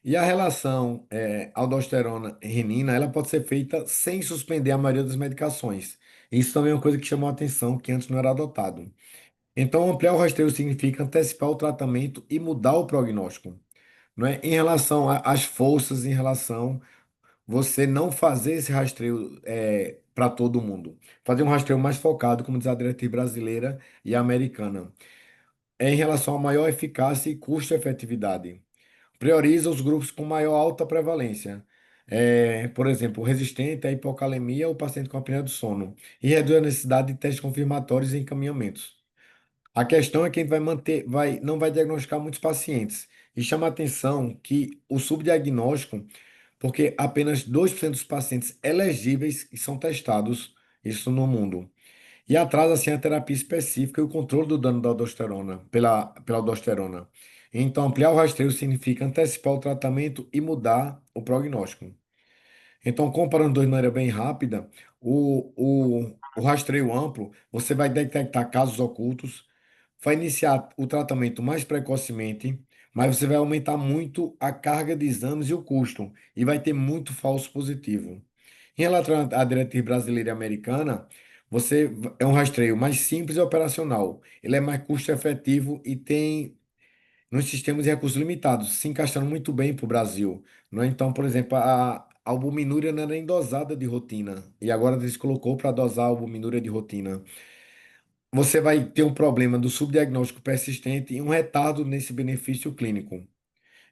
E a relação aldosterona-renina, ela pode ser feita sem suspender a maioria das medicações. Isso também é uma coisa que chamou a atenção, que antes não era adotado. Então, ampliar o rastreio significa antecipar o tratamento e mudar o prognóstico, não é? Em relação às forças, em relação você não fazer esse rastreio para todo mundo. Fazer um rastreio mais focado, como diz a diretriz brasileira e a americana. É em relação a maior eficácia e custo-efetividade. Prioriza os grupos com maior alta prevalência. Por exemplo, o resistente à hipocalemia ou paciente com apneia do sono. E reduz a necessidade de testes confirmatórios e encaminhamentos. A questão é que a gente vai manter, não vai diagnosticar muitos pacientes. E chama a atenção que o subdiagnóstico, porque apenas 2% dos pacientes elegíveis são testados, isso no mundo. E atrasa assim a terapia específica e o controle do dano da aldosterona, pela aldosterona. Então, ampliar o rastreio significa antecipar o tratamento e mudar o prognóstico. Então, comparando dois de maneira bem rápida, o rastreio amplo, você vai detectar casos ocultos, vai iniciar o tratamento mais precocemente, mas você vai aumentar muito a carga de exames e o custo, e vai ter muito falso positivo. Em relação à diretriz brasileira e americana, é um rastreio mais simples e operacional. Ele é mais custo-efetivo e tem nos sistemas de recursos limitados, se encaixando muito bem para o Brasil. Não é? Então, por exemplo, a albuminúria não era nem dosada de rotina, e agora eles colocou para dosar a albuminúria de rotina. Você vai ter um problema do subdiagnóstico persistente e um retardo nesse benefício clínico.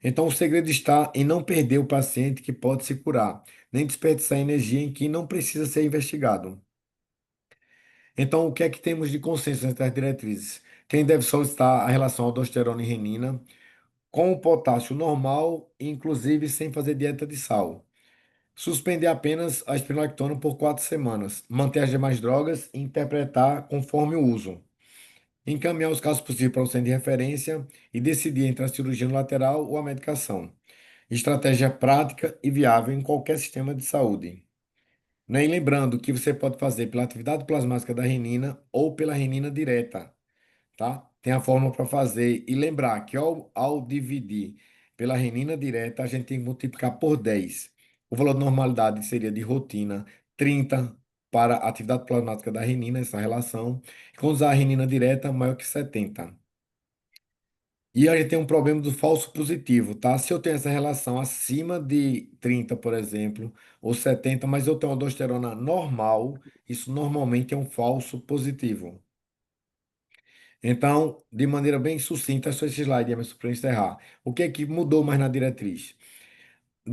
Então, o segredo está em não perder o paciente que pode se curar, nem desperdiçar energia em que não precisa ser investigado. Então, o que é que temos de consenso entre as diretrizes? Quem deve solicitar a relação aldosterona e renina, com o potássio normal, inclusive sem fazer dieta de sal. Suspender apenas a espironolactona por 4 semanas. Manter as demais drogas e interpretar conforme o uso. Encaminhar os casos possíveis para o centro de referência e decidir entre a cirurgia lateral ou a medicação. Estratégia prática e viável em qualquer sistema de saúde. Né? E lembrando que você pode fazer pela atividade plasmática da renina ou pela renina direta, tá? Tem a fórmula para fazer. E lembrar que ao dividir pela renina direta, a gente tem que multiplicar por 10. O valor de normalidade seria de rotina 30 para a atividade plasmática da renina, essa relação. Quando usar a renina direta, maior que 70. E a gente tem um problema do falso positivo, tá? Se eu tenho essa relação acima de 30, por exemplo, ou 70, mas eu tenho uma aldosterona normal, isso normalmente é um falso positivo. Então, de maneira bem sucinta, é só esse slide, Emerson, para encerrar. O que é que mudou mais na diretriz?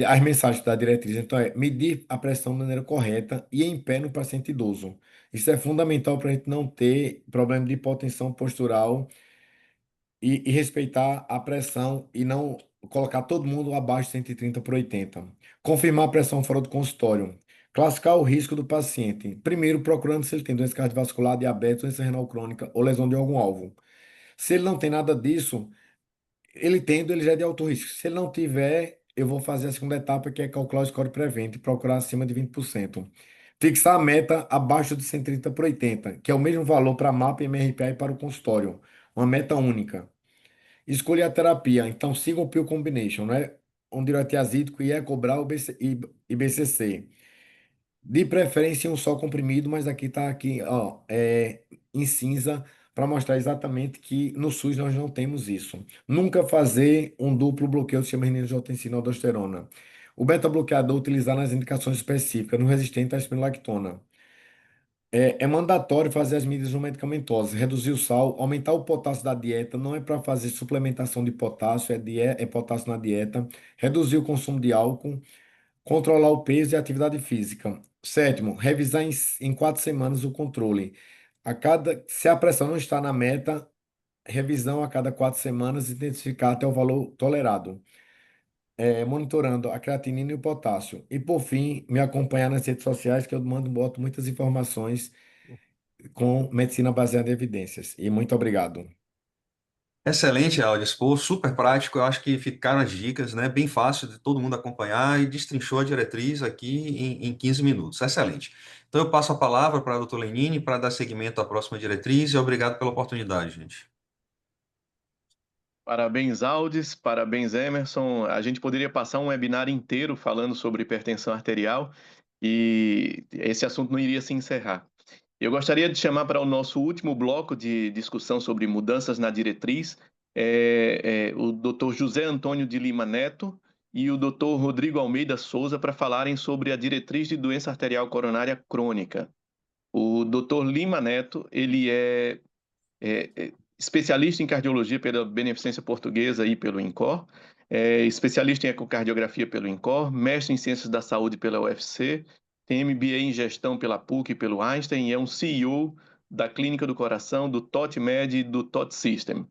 As mensagens da diretriz, então, é medir a pressão de maneira correta e em pé no paciente idoso. Isso é fundamental para a gente não ter problema de hipotensão postural e respeitar a pressão e não colocar todo mundo abaixo de 130 por 80. Confirmar a pressão fora do consultório. Classificar o risco do paciente. Primeiro, procurando se ele tem doença cardiovascular, diabetes, doença renal crônica ou lesão de algum alvo. Se ele não tem nada disso, ele tendo, ele já é de alto risco. Se ele não tiver, eu vou fazer a segunda etapa, que é calcular o score prevent e procurar acima de 20%. Fixar a meta abaixo de 130 por 80, que é o mesmo valor para MAPA, MRPA e para o consultório. Uma meta única. Escolher a terapia. Então, siga o Pill Combination, né? Um diuretiazídico e Ecobral e BCC. De preferência, um só comprimido, mas aqui está aqui, ó, em cinza para mostrar exatamente que no SUS nós não temos isso. Nunca fazer um duplo bloqueio do sistema renina-angiotensina aldosterona. O beta-bloqueador utilizar nas indicações específicas no resistente à espironolactona. É mandatório fazer as medidas não medicamentosas, reduzir o sal, aumentar o potássio da dieta, não é para fazer suplementação de potássio, é potássio na dieta, reduzir o consumo de álcool, controlar o peso e a atividade física. Sétimo, revisar em 4 semanas o controle. Se a pressão não está na meta, revisão a cada 4 semanas e identificar até o valor tolerado. monitorando a creatinina e o potássio. E, por fim, me acompanhar nas redes sociais, que eu boto muitas informações com medicina baseada em evidências. E muito obrigado. Excelente, Aldis. Pô, super prático. Eu acho que ficaram as dicas, né? Bem fácil de todo mundo acompanhar e destrinchou a diretriz aqui em 15 minutos. Excelente. Então, eu passo a palavra para a doutora Lenine para dar seguimento à próxima diretriz e obrigado pela oportunidade, gente. Parabéns, Aldis, parabéns, Emerson. A gente poderia passar um webinar inteiro falando sobre hipertensão arterial e esse assunto não iria se encerrar. Eu gostaria de chamar para o nosso último bloco de discussão sobre mudanças na diretriz o Dr. José Antônio de Lima Neto e o Dr. Rodrigo Almeida Souza para falarem sobre a diretriz de doença arterial coronária crônica. O Dr. Lima Neto, ele é especialista em cardiologia pela Beneficência Portuguesa e pelo INCOR, especialista em ecocardiografia pelo INCOR, mestre em Ciências da Saúde pela UFC, tem MBA em Gestão pela PUC e pelo Einstein e é um CEO da Clínica do Coração, do TOTMed e do TOT System.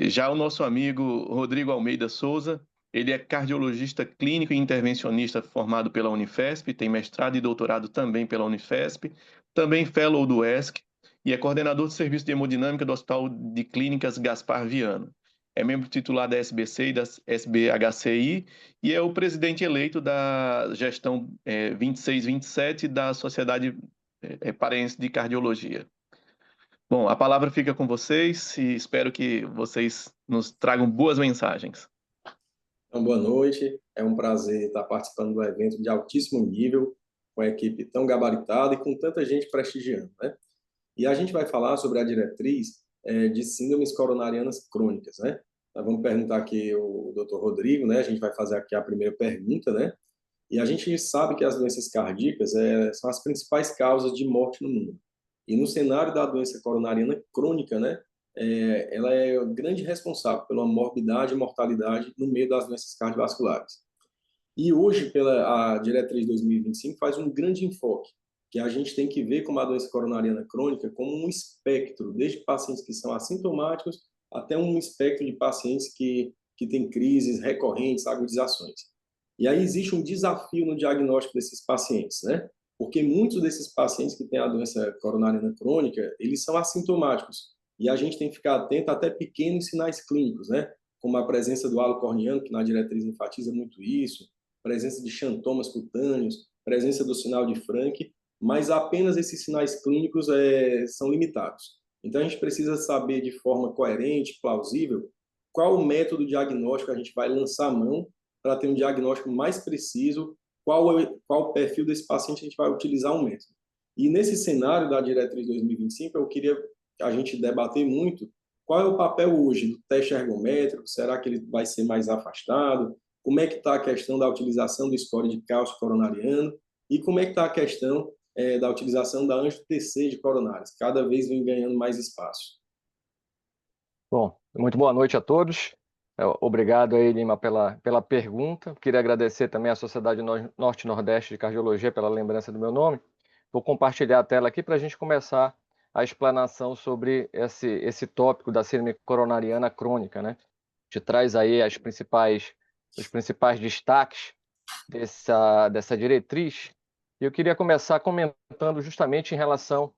Já o nosso amigo Rodrigo Almeida Souza, ele é cardiologista clínico e intervencionista formado pela Unifesp, tem mestrado e doutorado também pela Unifesp, também fellow do ESC e é coordenador do Serviço de Hemodinâmica do Hospital de Clínicas Gaspar Viana. É membro titular da SBC e da SBHCI e é o presidente eleito da gestão 26-27 da Sociedade Paraense de Cardiologia. Bom, a palavra fica com vocês e espero que vocês nos tragam boas mensagens. Então, boa noite. É um prazer estar participando do evento de altíssimo nível, com a equipe tão gabaritada e com tanta gente prestigiando, né? E a gente vai falar sobre a diretriz de síndromes coronarianas crônicas, né? Nós vamos perguntar aqui o Dr. Rodrigo, né? A gente vai fazer aqui a primeira pergunta, né? E a gente sabe que as doenças cardíacas são as principais causas de morte no mundo. E no cenário da doença coronariana crônica, né? Ela é o grande responsável pela morbidade e mortalidade no meio das doenças cardiovasculares. E hoje, pela a diretriz 2025, faz um grande enfoque, que a gente tem que ver como a doença coronariana crônica como um espectro, desde pacientes que são assintomáticos até um espectro de pacientes que têm crises recorrentes, agudizações. E aí existe um desafio no diagnóstico desses pacientes, né? Porque muitos desses pacientes que têm a doença coronariana crônica, eles são assintomáticos. E a gente tem que ficar atento até pequenos sinais clínicos, né? Como a presença do halo corneano, que na diretriz enfatiza muito isso, presença de xantomas cutâneos, presença do sinal de Frank, mas apenas esses sinais clínicos são limitados. Então a gente precisa saber de forma coerente, plausível, qual o método diagnóstico a gente vai lançar a mão para ter um diagnóstico mais preciso, qual o perfil desse paciente a gente vai utilizar um método. E nesse cenário da diretriz 2025, eu queria a gente debater muito qual é o papel hoje do teste ergométrico, será que ele vai ser mais afastado? Como é que está a questão da utilização do score de cálcio coronariano? E como é que está a questão da utilização da angio-TC de coronárias? Cada vez vem ganhando mais espaço. Bom, muito boa noite a todos. Obrigado aí, Lima, pela pergunta. Queria agradecer também à Sociedade Norte-Nordeste de Cardiologia pela lembrança do meu nome. Vou compartilhar a tela aqui para a gente começar a explanação sobre esse tópico da síndrome coronariana crônica, né? A gente traz aí os principais destaques dessa diretriz. E eu queria começar comentando justamente em relação...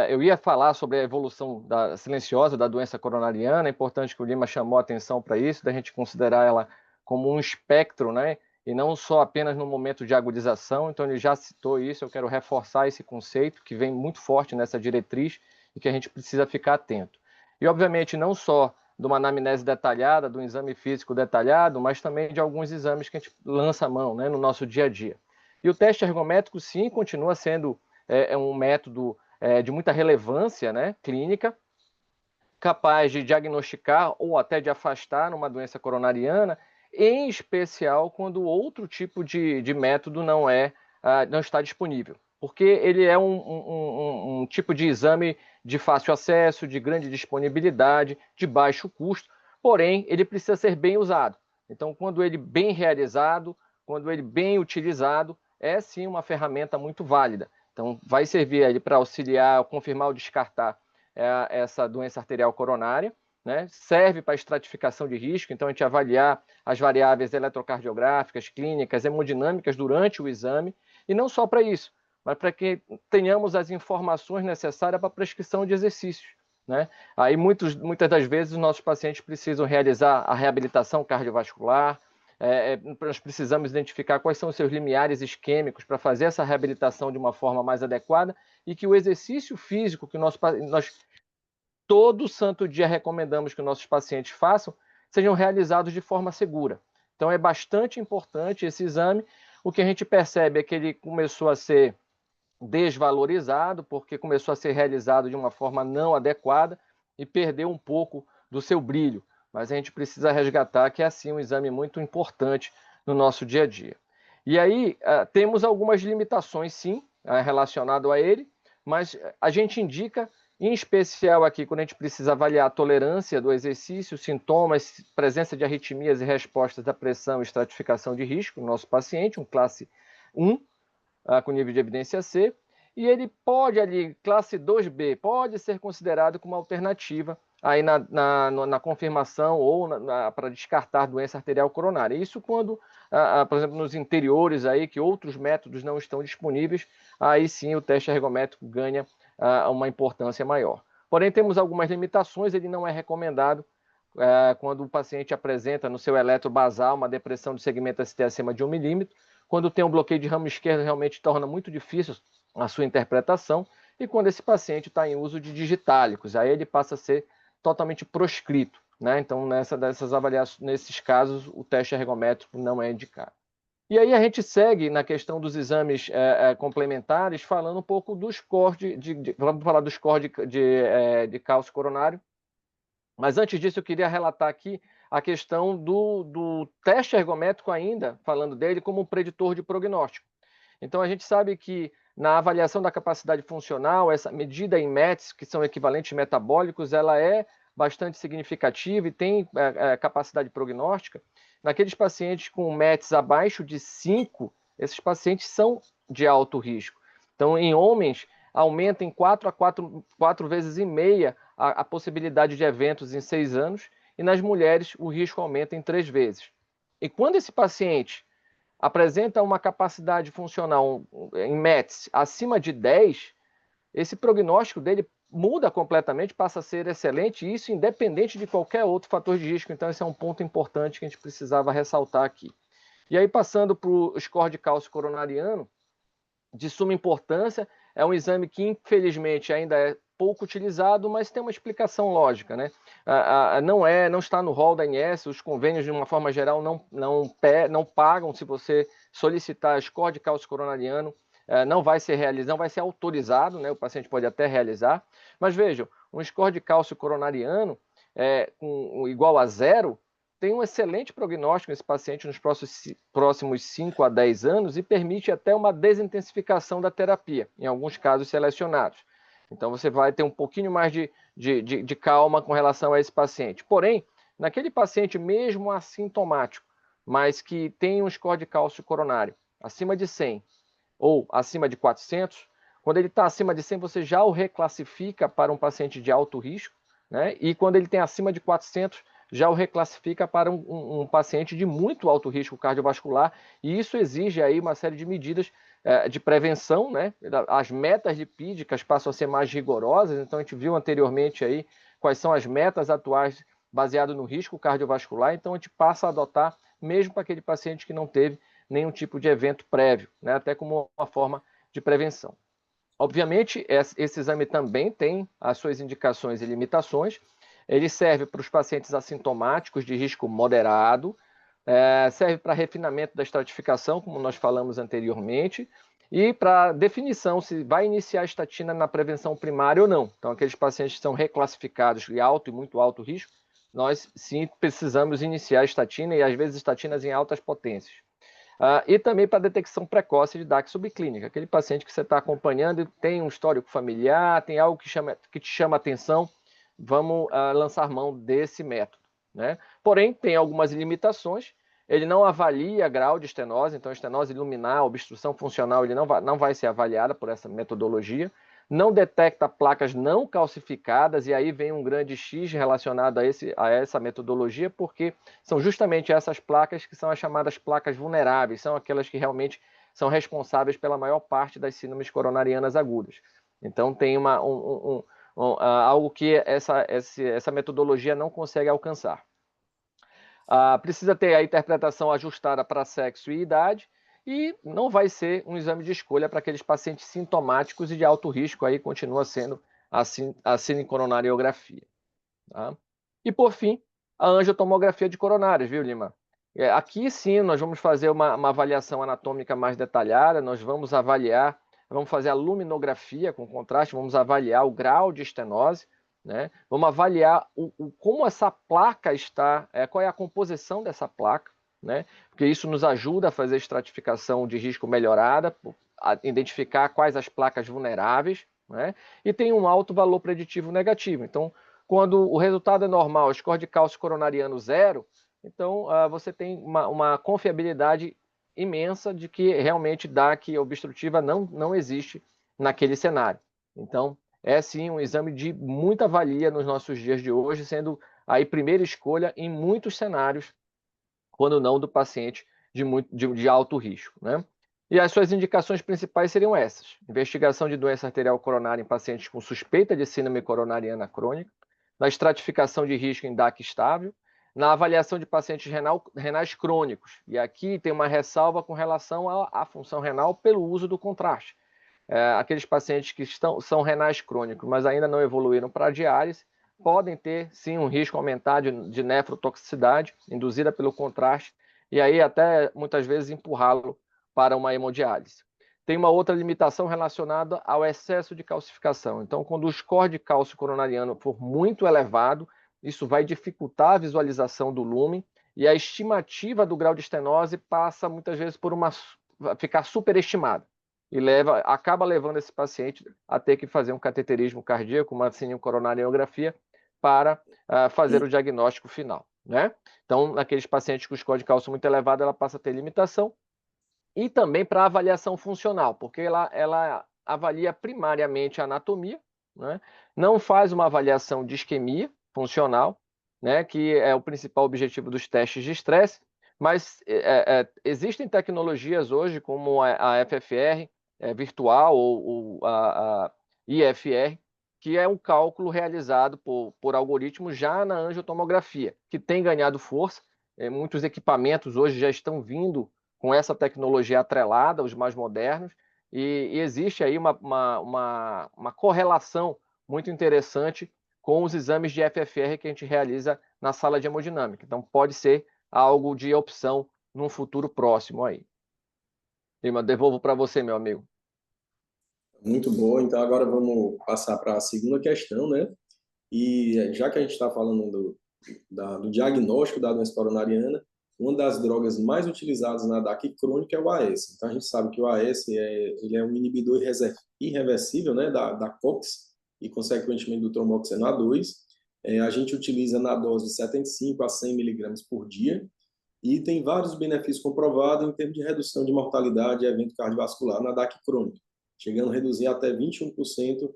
eu ia falar sobre a evolução silenciosa da doença coronariana, é importante que o Lima chamou a atenção para isso, da gente considerar ela como um espectro, né? E não só apenas no momento de agudização. Então, ele já citou isso, eu quero reforçar esse conceito, que vem muito forte nessa diretriz e que a gente precisa ficar atento. E, obviamente, não só de uma anamnese detalhada, do exame físico detalhado, mas também de alguns exames que a gente lança a mão, né, no nosso dia a dia. E o teste ergométrico, sim, continua sendo um método de muita relevância, né, clínica, capaz de diagnosticar ou até de afastar numa doença coronariana, em especial quando outro tipo de método não está disponível, porque ele é um tipo de exame de fácil acesso, de grande disponibilidade, de baixo custo, porém ele precisa ser bem usado. Então, quando ele bem realizado, quando ele bem utilizado, é sim uma ferramenta muito válida. Então, vai servir aí para auxiliar, confirmar ou descartar essa doença arterial coronária, né? Serve para estratificação de risco, então a gente avaliar as variáveis eletrocardiográficas, clínicas, hemodinâmicas durante o exame, e não só para isso, mas para que tenhamos as informações necessárias para a prescrição de exercícios, né? Aí muitas das vezes os nossos pacientes precisam realizar a reabilitação cardiovascular, nós precisamos identificar quais são os seus limiares isquêmicos para fazer essa reabilitação de uma forma mais adequada, e que o exercício físico que nós todo santo dia recomendamos que os nossos pacientes façam, sejam realizados de forma segura. Então é bastante importante esse exame. O que a gente percebe é que ele começou a ser desvalorizado, porque começou a ser realizado de uma forma não adequada e perdeu um pouco do seu brilho. Mas a gente precisa resgatar que é, assim, um exame muito importante no nosso dia a dia. E aí, temos algumas limitações, sim, relacionado a ele, mas a gente indica, em especial aqui, quando a gente precisa avaliar a tolerância do exercício, sintomas, presença de arritmias e respostas da pressão e estratificação de risco no nosso paciente, um classe 1, com nível de evidência C, e ele pode ali, classe 2B, pode ser considerado como alternativa aí na confirmação ou para descartar doença arterial coronária. Isso quando, por exemplo, nos interiores aí, que outros métodos não estão disponíveis, aí sim o teste ergométrico ganha uma importância maior. Porém, temos algumas limitações, ele não é recomendado quando o paciente apresenta no seu eletro basal uma depressão de segmento ST acima de 1 milímetro, quando tem um bloqueio de ramo esquerdo, realmente torna muito difícil a sua interpretação, e quando esse paciente está em uso de digitálicos, aí ele passa a ser totalmente proscrito, né? Então, nesses casos, o teste ergométrico não é indicado. E aí a gente segue na questão dos exames complementares, falando um pouco do score vamos falar do score de cálcio coronário. Mas antes disso, eu queria relatar aqui a questão do teste ergométrico ainda, falando dele como um preditor de prognóstico. Então, a gente sabe que na avaliação da capacidade funcional, essa medida em METs, que são equivalentes metabólicos, ela é bastante significativa e tem capacidade prognóstica. Naqueles pacientes com METs abaixo de 5, esses pacientes são de alto risco. Então, em homens, aumenta em 4 a 4 vezes e meia a possibilidade de eventos em 6 anos, e nas mulheres o risco aumenta em 3 vezes. E quando esse paciente apresenta uma capacidade funcional em METs acima de 10, esse prognóstico dele muda completamente, passa a ser excelente, e isso independente de qualquer outro fator de risco. Então, esse é um ponto importante que a gente precisava ressaltar aqui. E aí, passando para o score de cálcio coronariano, de suma importância, é um exame que, infelizmente, ainda é pouco utilizado, mas tem uma explicação lógica, né? Não está no rol da ANS, os convênios, de uma forma geral, não pagam se você solicitar score de cálcio coronariano, não vai ser realizado, não vai ser autorizado, né? O paciente pode até realizar, mas vejam, um score de cálcio coronariano igual a 0 tem um excelente prognóstico nesse paciente nos próximos 5 a 10 anos e permite até uma desintensificação da terapia, em alguns casos selecionados. Então, você vai ter um pouquinho mais de calma com relação a esse paciente. Porém, naquele paciente mesmo assintomático, mas que tem um score de cálcio coronário acima de 100 ou acima de 400, quando ele está acima de 100, você já o reclassifica para um paciente de alto risco, né? E quando ele tem acima de 400, já o reclassifica para um paciente de muito alto risco cardiovascular, e isso exige aí uma série de medidas de prevenção, né? As metas lipídicas passam a ser mais rigorosas, então a gente viu anteriormente aí quais são as metas atuais baseadas no risco cardiovascular, então a gente passa a adotar mesmo para aquele paciente que não teve nenhum tipo de evento prévio, né? Até como uma forma de prevenção. Obviamente, esse exame também tem as suas indicações e limitações. Ele serve para os pacientes assintomáticos de risco moderado, serve para refinamento da estratificação, como nós falamos anteriormente, e para definição se vai iniciar a estatina na prevenção primária ou não. Então, aqueles pacientes que são reclassificados de alto e muito alto risco, nós sim precisamos iniciar a estatina, e às vezes estatinas em altas potências. E também para detecção precoce de DAC subclínica, aquele paciente que você está acompanhando e tem um histórico familiar, tem algo que te chama a atenção, vamos lançar mão desse método, né? Porém, tem algumas limitações, ele não avalia grau de estenose, então estenose luminar, obstrução funcional, ele não vai ser avaliada por essa metodologia, não detecta placas não calcificadas, e aí vem um grande X relacionado a essa metodologia, porque são justamente essas placas que são as chamadas placas vulneráveis, são aquelas que realmente são responsáveis pela maior parte das síndromes coronarianas agudas. Então, tem algo que essa metodologia não consegue alcançar. Precisa ter a interpretação ajustada para sexo e idade, e não vai ser um exame de escolha para aqueles pacientes sintomáticos e de alto risco, aí continua sendo a cinecoronariografia. Tá? E, por fim, a angiotomografia de coronárias, viu, Lima? Aqui sim, nós vamos fazer uma avaliação anatômica mais detalhada, nós vamos fazer a luminografia com contraste, vamos avaliar o grau de estenose, né? Vamos avaliar como essa placa está, qual é a composição dessa placa, né? Porque isso nos ajuda a fazer estratificação de risco melhorada, a identificar quais as placas vulneráveis, né? E tem um alto valor preditivo negativo. Então, quando o resultado é normal, score de cálcio coronariano 0, então você tem uma confiabilidade imensa de que realmente DAC obstrutiva não existe naquele cenário. Então, é sim um exame de muita valia nos nossos dias de hoje, sendo aí primeira escolha em muitos cenários, quando não do paciente de alto risco, né? E as suas indicações principais seriam essas: investigação de doença arterial coronária em pacientes com suspeita de síndrome coronariana crônica, na estratificação de risco em DAC estável, na avaliação de pacientes renais crônicos. E aqui tem uma ressalva com relação à função renal pelo uso do contraste. Aqueles pacientes que são renais crônicos, mas ainda não evoluíram para a diálise, podem ter, sim, um risco aumentado de nefrotoxicidade induzida pelo contraste, e aí até, muitas vezes, empurrá-lo para uma hemodiálise. Tem uma outra limitação relacionada ao excesso de calcificação. Então, quando o score de cálcio coronariano for muito elevado, isso vai dificultar a visualização do lumen, e a estimativa do grau de estenose passa, muitas vezes, ficar superestimada, e acaba levando esse paciente a ter que fazer um cateterismo cardíaco, uma cinecoronariografia, para fazer o diagnóstico final, né? Então, naqueles pacientes com score de cálcio muito elevado, ela passa a ter limitação. E também para avaliação funcional, porque ela avalia primariamente a anatomia, né? Não faz uma avaliação de isquemia funcional, né? Que é o principal objetivo dos testes de estresse, mas existem tecnologias hoje, como a FFR virtual ou a IFR, que é um cálculo realizado por algoritmos já na angiotomografia, que tem ganhado força. Muitos equipamentos hoje já estão vindo com essa tecnologia atrelada, os mais modernos, e existe aí uma correlação muito interessante com os exames de FFR que a gente realiza na sala de hemodinâmica. Então, pode ser algo de opção num futuro próximo aí. Lima, devolvo para você, meu amigo. Muito bom. Então, agora vamos passar para a segunda questão, né? E já que a gente está falando do diagnóstico da doença coronariana, uma das drogas mais utilizadas na DAC crônica é o AS. Então, a gente sabe que o AS ele é um inibidor irreversível, né, da COX e, consequentemente, do tromboxano A2. A gente utiliza na dose de 75 a 100 miligramas por dia e tem vários benefícios comprovados em termos de redução de mortalidade e evento cardiovascular na DAC crônica, chegando a reduzir até 21%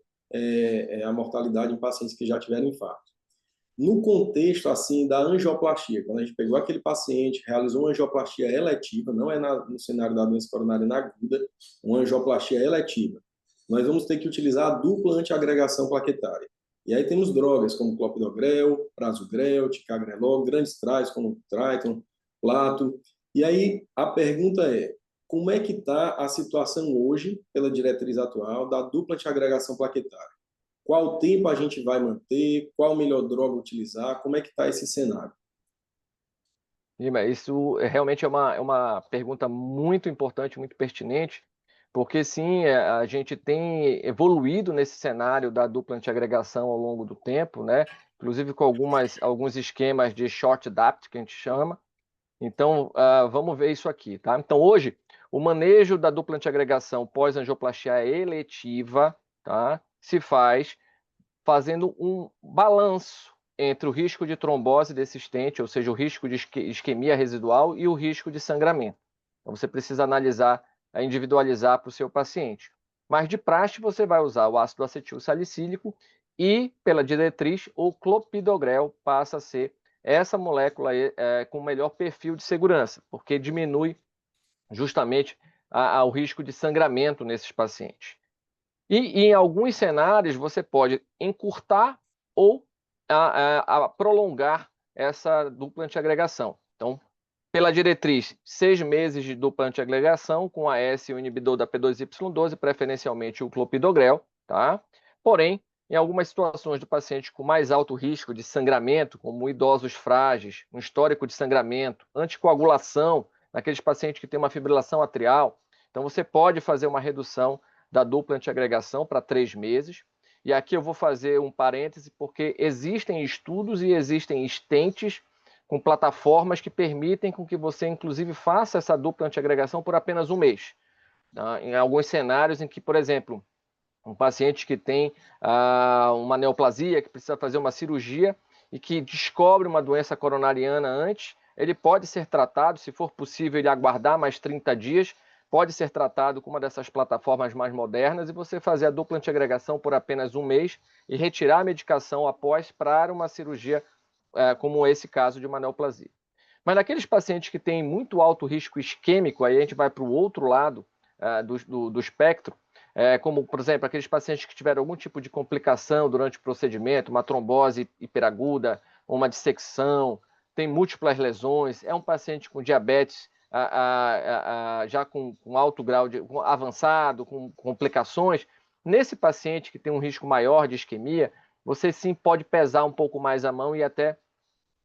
a mortalidade em pacientes que já tiveram infarto. No contexto assim da angioplastia, quando a gente pegou aquele paciente, realizou uma angioplastia eletiva, não é no cenário da doença coronariana aguda, uma angioplastia eletiva, nós vamos ter que utilizar a dupla antiagregação plaquetária. E aí temos drogas como clopidogrel, prasugrel, ticagrelor, grandes trais como Triton, Plato. E aí a pergunta é: como é que está a situação hoje, pela diretriz atual, da dupla antiagregação plaquetária? Qual tempo a gente vai manter? Qual melhor droga utilizar? Como é que está esse cenário? Isso realmente é uma pergunta muito importante, muito pertinente, porque sim, a gente tem evoluído nesse cenário da dupla antiagregação ao longo do tempo, né? Inclusive com alguns esquemas de short DAPT, que a gente chama. Então, vamos ver isso aqui, tá? Então, hoje, o manejo da dupla antiagregação pós-angioplastia eletiva, tá, se faz fazendo um balanço entre o risco de trombose desistente, ou seja, o risco de isquemia residual, e o risco de sangramento. Então, você precisa analisar, individualizar para o seu paciente. Mas de praxe você vai usar o ácido acetil salicílico e, pela diretriz, o clopidogrel passa a ser essa molécula com melhor perfil de segurança, porque diminui justamente o risco de sangramento nesses pacientes. E em alguns cenários você pode encurtar ou prolongar essa dupla antiagregação. Então, pela diretriz, 6 meses de dupla antiagregação com AS e o inibidor da P2Y12, preferencialmente o clopidogrel, tá? Porém, em algumas situações do paciente com mais alto risco de sangramento, como idosos frágeis, um histórico de sangramento, anticoagulação, naqueles pacientes que têm uma fibrilação atrial, então você pode fazer uma redução da dupla antiagregação para 3 meses. E aqui eu vou fazer um parêntese, porque existem estudos e existem estentes com plataformas que permitem com que você, inclusive, faça essa dupla antiagregação por apenas 1 mês. Em alguns cenários em que, por exemplo, um paciente que tem uma neoplasia, que precisa fazer uma cirurgia e que descobre uma doença coronariana antes, ele pode ser tratado, se for possível ele aguardar mais 30 dias, pode ser tratado com uma dessas plataformas mais modernas e você fazer a dupla antiagregação por apenas 1 mês e retirar a medicação após para uma cirurgia como esse caso de uma neoplasia. Mas naqueles pacientes que têm muito alto risco isquêmico, aí a gente vai para o outro lado do espectro, como, por exemplo, aqueles pacientes que tiveram algum tipo de complicação durante o procedimento, uma trombose hiperaguda, uma dissecção, tem múltiplas lesões, é um paciente com diabetes já com alto grau de avançado, com complicações. Nesse paciente que tem um risco maior de isquemia, você sim pode pesar um pouco mais a mão e até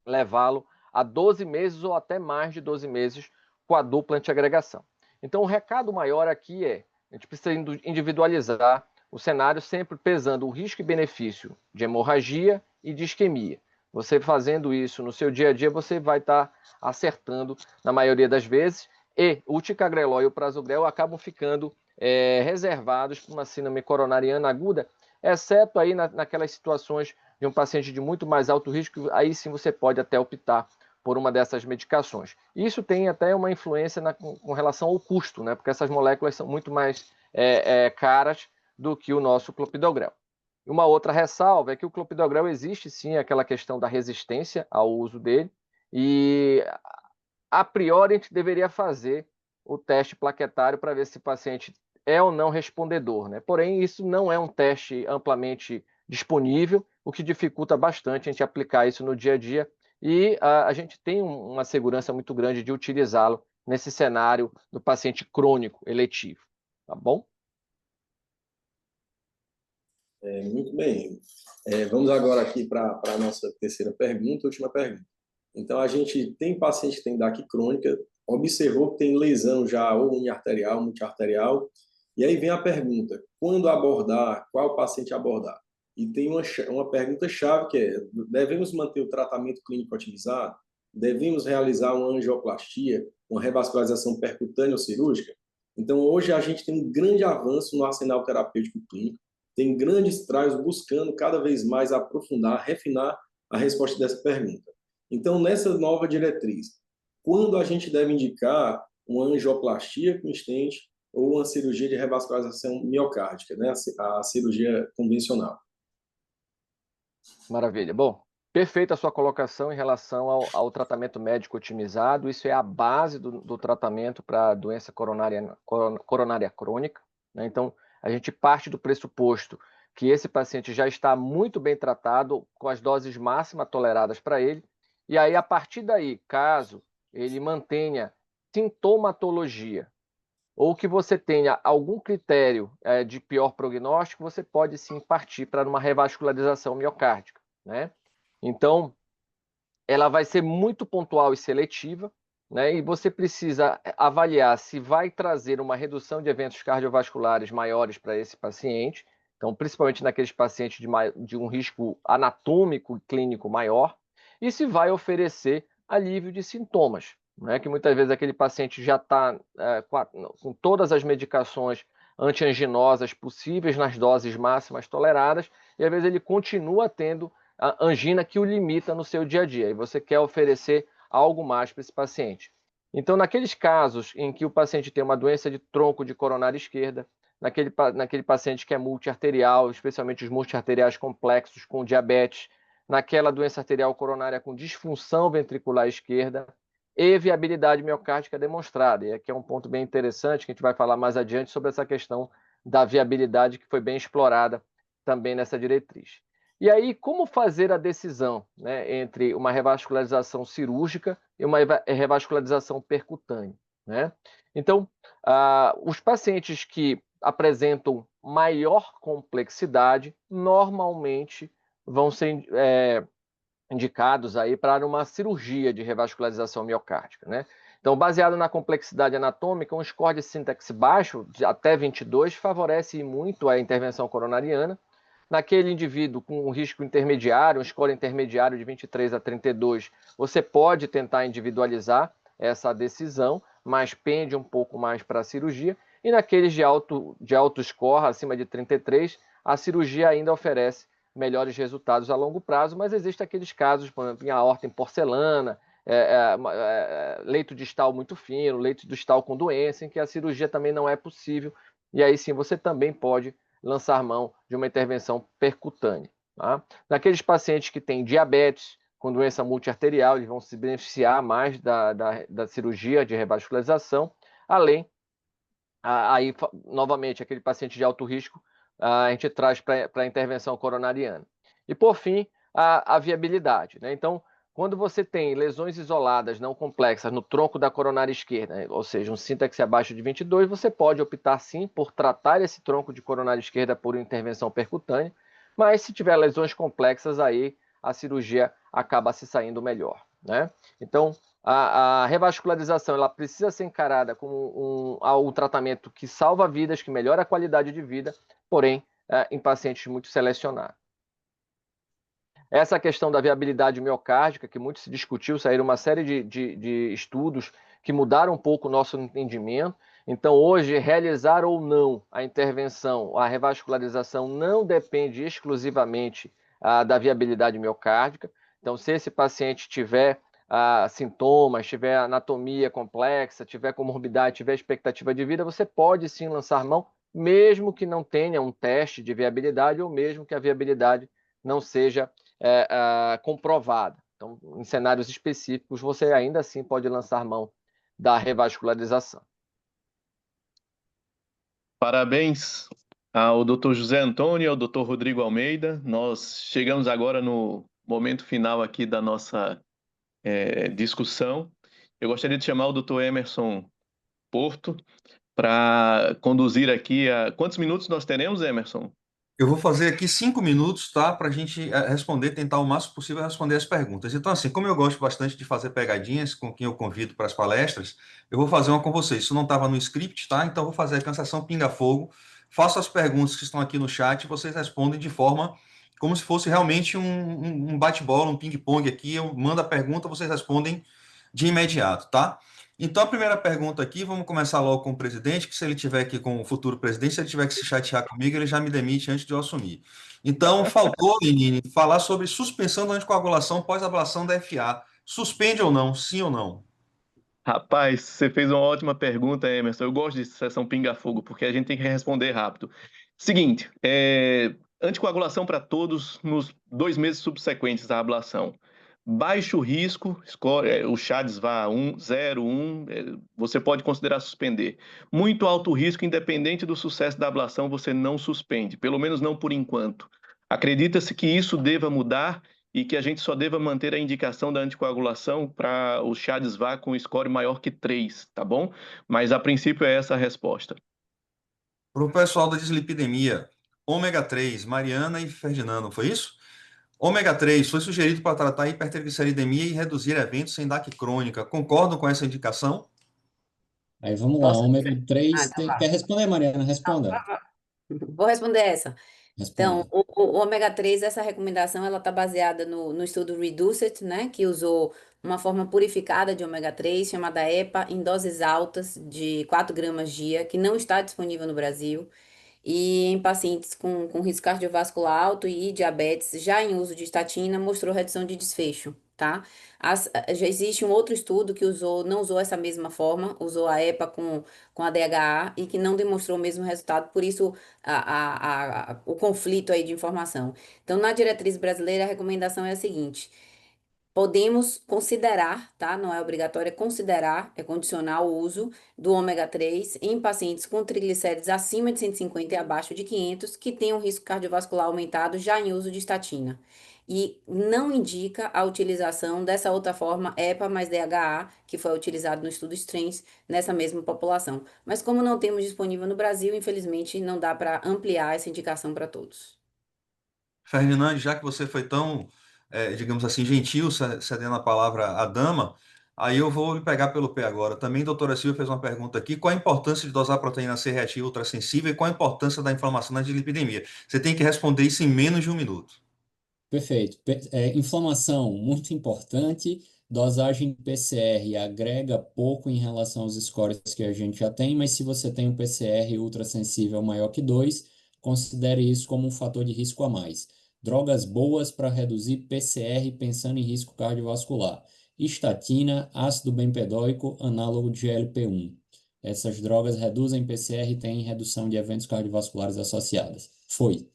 levá-lo a 12 meses ou até mais de 12 meses com a dupla antiagregação. Então, o recado maior aqui a gente precisa individualizar o cenário sempre pesando o risco e benefício de hemorragia e de isquemia. Você fazendo isso no seu dia a dia, você vai estar acertando na maioria das vezes, e o ticagrelol e o prasugrel acabam ficando reservados para uma síndrome coronariana aguda, exceto aí naquelas situações de um paciente de muito mais alto risco, aí sim você pode até optar por uma dessas medicações. Isso tem até uma influência com relação ao custo, né? Porque essas moléculas são muito mais caras do que o nosso clopidogrel. Uma outra ressalva é que o clopidogrel existe sim aquela questão da resistência ao uso dele, e a priori a gente deveria fazer o teste plaquetário para ver se o paciente é ou não respondedor, né? Porém, isso não é um teste amplamente disponível, o que dificulta bastante a gente aplicar isso no dia a dia, e a gente tem uma segurança muito grande de utilizá-lo nesse cenário do paciente crônico eletivo, tá bom? Muito bem. Vamos agora aqui para a nossa terceira pergunta, última pergunta. Então, a gente tem paciente que tem DAC crônica, observou que tem lesão já ou uniarterial, multiarterial, e aí vem a pergunta, quando abordar, qual paciente abordar? E tem uma pergunta-chave que é, devemos manter o tratamento clínico otimizado? Devemos realizar uma angioplastia, uma revascularização percutânea ou cirúrgica? Então, hoje a gente tem um grande avanço no arsenal terapêutico clínico, tem grandes trials buscando cada vez mais aprofundar, refinar a resposta dessa pergunta. Então, nessa nova diretriz, quando a gente deve indicar uma angioplastia com stent ou uma cirurgia de revascularização miocárdica, né? A cirurgia convencional? Maravilha. Bom, perfeita a sua colocação em relação ao tratamento médico otimizado. Isso é a base do tratamento para doença coronária crônica, né? Então, a gente parte do pressuposto que esse paciente já está muito bem tratado, com as doses máximas toleradas para ele, e aí, a partir daí, caso ele mantenha sintomatologia, ou que você tenha algum critério de pior prognóstico, você pode sim partir para uma revascularização miocárdica, né? Então, ela vai ser muito pontual e seletiva, né? E você precisa avaliar se vai trazer uma redução de eventos cardiovasculares maiores para esse paciente, então, principalmente naqueles pacientes de um risco anatômico e clínico maior, e se vai oferecer alívio de sintomas, né? Que muitas vezes aquele paciente já está com todas as medicações antianginosas possíveis nas doses máximas toleradas, e às vezes ele continua tendo a angina que o limita no seu dia a dia, e você quer oferecer algo mais para esse paciente. Então, naqueles casos em que o paciente tem uma doença de tronco de coronária esquerda, naquele paciente que é multiarterial, especialmente os multiarteriais complexos com diabetes, naquela doença arterial coronária com disfunção ventricular esquerda e viabilidade miocárdica demonstrada. E aqui é um ponto bem interessante que a gente vai falar mais adiante sobre essa questão da viabilidade que foi bem explorada também nessa diretriz. E aí, como fazer a decisão, né, entre uma revascularização cirúrgica e uma revascularização percutânea, né? Então, os pacientes que apresentam maior complexidade normalmente vão ser indicados aí para uma cirurgia de revascularização miocárdica, né? Então, baseado na complexidade anatômica, um score de sintaxe baixo, de até 22, favorece muito a intervenção coronariana. Naquele indivíduo com um risco intermediário, um score intermediário de 23 a 32, você pode tentar individualizar essa decisão, mas pende um pouco mais para a cirurgia. E naqueles de alto score, acima de 33, a cirurgia ainda oferece melhores resultados a longo prazo, mas existem aqueles casos, por exemplo, em aorta em porcelana, leito distal muito fino, leito distal com doença, em que a cirurgia também não é possível, e aí sim você também pode lançar mão de uma intervenção percutânea. Tá? Naqueles pacientes que têm diabetes, com doença multiarterial, eles vão se beneficiar mais da cirurgia de revascularização, além, aí, novamente, aquele paciente de alto risco, a gente traz para a intervenção coronariana. E, por fim, a viabilidade, né? Então, quando você tem lesões isoladas não complexas no tronco da coronária esquerda, né, ou seja, um sintaxe abaixo de 22, você pode optar sim por tratar esse tronco de coronária esquerda por intervenção percutânea, mas se tiver lesões complexas, aí a cirurgia acaba se saindo melhor, né? Então, a revascularização ela precisa ser encarada como um tratamento que salva vidas, que melhora a qualidade de vida, porém, em pacientes muito selecionados. Essa questão da viabilidade miocárdica, que muito se discutiu, saíram uma série de estudos que mudaram um pouco o nosso entendimento. Então, hoje, realizar ou não a intervenção, a revascularização, não depende exclusivamente da viabilidade miocárdica. Então, se esse paciente tiver sintomas, tiver anatomia complexa, tiver comorbidade, tiver expectativa de vida, você pode sim lançar mão, mesmo que não tenha um teste de viabilidade ou mesmo que a viabilidade não seja comprovada. Então, em cenários específicos, você ainda assim pode lançar mão da revascularização. Parabéns ao Dr. José Antônio e ao Dr. Rodrigo Almeida. Nós chegamos agora no momento final aqui da nossa discussão. Eu gostaria de chamar o Dr. Emerson Porto para conduzir aqui Quantos minutos nós teremos, Emerson? Eu vou fazer aqui 5 minutos, tá? Para a gente responder, tentar o máximo possível responder as perguntas. Então, assim, como eu gosto bastante de fazer pegadinhas com quem eu convido para as palestras, eu vou fazer uma com vocês. Isso não estava no script, tá? Então, eu vou fazer a cansação pinga-fogo. Faço as perguntas que estão aqui no chat e vocês respondem de forma como se fosse realmente um bate-bola, um ping-pong aqui. Eu mando a pergunta, vocês respondem de imediato, tá? Então, a primeira pergunta aqui, vamos começar logo com o presidente, que se ele tiver aqui com o futuro presidente, se ele tiver que se chatear comigo, ele já me demite antes de eu assumir. Então, faltou, Lenine, falar sobre suspensão da anticoagulação pós-ablação da FA. Suspende ou não? Sim ou não? Rapaz, você fez uma ótima pergunta, Emerson. Eu gosto de sessão pinga-fogo, porque a gente tem que responder rápido. Seguinte, anticoagulação para todos nos 2 meses subsequentes à ablação. Baixo risco, o CHADS vá 1, 0, 1, você pode considerar suspender. Muito alto risco, independente do sucesso da ablação, você não suspende, pelo menos não por enquanto. Acredita-se que isso deva mudar e que a gente só deva manter a indicação da anticoagulação para o CHADS vá com score maior que 3, tá bom? Mas a princípio é essa a resposta. Para o pessoal da dislipidemia, ômega 3, Mariana e Ferdinando, foi isso? Ômega 3 foi sugerido para tratar hipertrigliceridemia e reduzir eventos sem DAC crônica. Concordam com essa indicação? Aí vamos lá, Posso? ômega 3, Então vá. quer responder, Mariana? Não, Responda. vou responder essa. Então, Responda. o ômega 3, essa recomendação, ela está baseada no estudo REDUCE-IT, né, que usou uma forma purificada de ômega 3, chamada EPA, em doses altas de 4 gramas dia, que não está disponível no Brasil, e em pacientes com risco cardiovascular alto e diabetes, já em uso de estatina, mostrou redução de desfecho, tá? Já existe um outro estudo que não usou essa mesma forma, usou a EPA com a DHA e que não demonstrou o mesmo resultado, por isso o conflito aí de informação. Então, na diretriz brasileira, a recomendação é a seguinte: podemos considerar, tá? Não é obrigatório, é considerar, é condicionar o uso do ômega 3 em pacientes com triglicéridos acima de 150 e abaixo de 500, que tenham risco cardiovascular aumentado já em uso de estatina. E não indica a utilização dessa outra forma, EPA mais DHA, que foi utilizado no estudo STRENGTH nessa mesma população. Mas como não temos disponível no Brasil, infelizmente não dá para ampliar essa indicação para todos. Ferdinand, já que você foi tão, digamos assim, gentil, cedendo a palavra à dama, aí eu vou lhe pegar pelo pé agora. Também a doutora Silvia fez uma pergunta aqui: qual a importância de dosar proteína C reativa ultrassensível e qual a importância da inflamação na dislipidemia? Você tem que responder isso em menos de 1 minuto. Perfeito. Inflamação, muito importante. Dosagem PCR agrega pouco em relação aos scores que a gente já tem, mas se você tem um PCR ultrassensível maior que 2, considere isso como um fator de risco a mais. Drogas boas para reduzir PCR pensando em risco cardiovascular: estatina, ácido bempedóico, análogo de GLP-1. Essas drogas reduzem PCR e têm redução de eventos cardiovasculares associadas. Foi.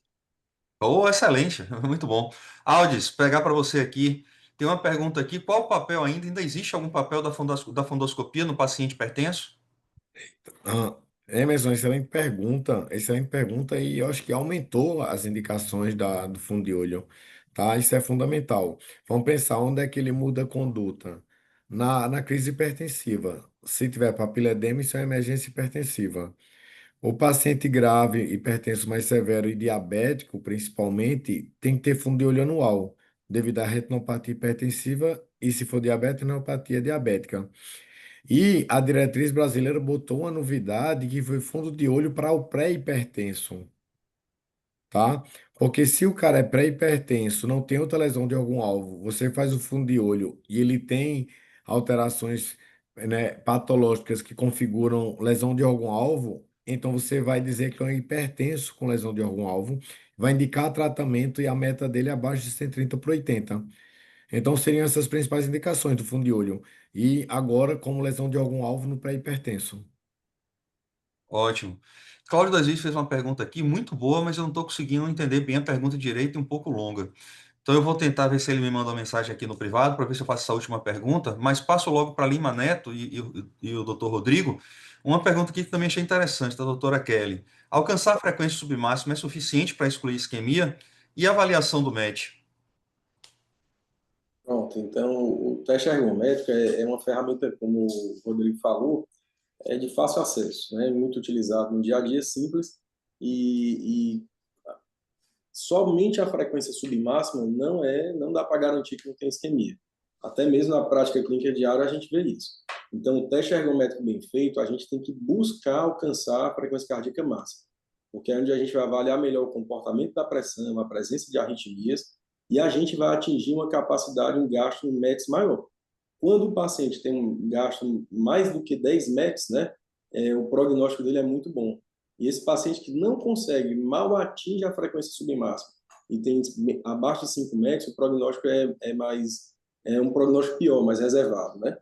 Oh, excelente, muito bom. Aldis, pegar para você aqui. Tem uma pergunta aqui: qual o papel ainda existe algum papel da fundoscopia no paciente hipertenso? Ah, Emerson, excelente pergunta e eu acho que aumentou as indicações do fundo de olho, tá? Isso é fundamental. Vamos pensar onde é que ele muda a conduta. Na crise hipertensiva, se tiver papiledema, isso é uma emergência hipertensiva. O paciente grave, hipertenso mais severo e diabético, principalmente, tem que ter fundo de olho anual, devido à retinopatia hipertensiva e, se for diabetes, neuropatia diabética. E a diretriz brasileira botou uma novidade que foi fundo de olho para o pré-hipertenso, tá? Porque se o cara é pré-hipertenso, não tem outra lesão de algum alvo, você faz o fundo de olho e ele tem alterações, né, patológicas que configuram lesão de algum alvo, então você vai dizer que é um hipertenso com lesão de algum alvo, vai indicar tratamento e a meta dele é abaixo de 130 por 80. Então seriam essas principais indicações do fundo de olho. E agora, como lesão de algum alvo no pré-hipertenso. Ótimo. Cláudio das Vias fez uma pergunta aqui muito boa, mas eu não estou conseguindo entender bem a pergunta direito e um pouco longa. Então eu vou tentar ver se ele me manda uma mensagem aqui no privado para ver se eu faço essa última pergunta, mas passo logo para Lima Neto e o doutor Rodrigo. Uma pergunta aqui que também achei interessante, da doutora Kelly. Alcançar a frequência submáxima é suficiente para excluir isquemia? E a avaliação do MET? Pronto, então o teste ergométrico é uma ferramenta, como o Rodrigo falou, é de fácil acesso, né? Muito utilizado no dia a dia, simples, e somente a frequência submáxima não dá para garantir que não tem isquemia. Até mesmo na prática clínica diária a gente vê isso. Então, o teste ergométrico bem feito, a gente tem que buscar alcançar a frequência cardíaca máxima, porque é onde a gente vai avaliar melhor o comportamento da pressão, a presença de arritmias, e a gente vai atingir uma capacidade, um gasto em METs maior. Quando o paciente tem um gasto mais do que 10 METs, né, o prognóstico dele é muito bom. E esse paciente que não consegue, mal atinge a frequência submáxima e tem abaixo de 5 METs, o prognóstico é um prognóstico pior, mais reservado, né?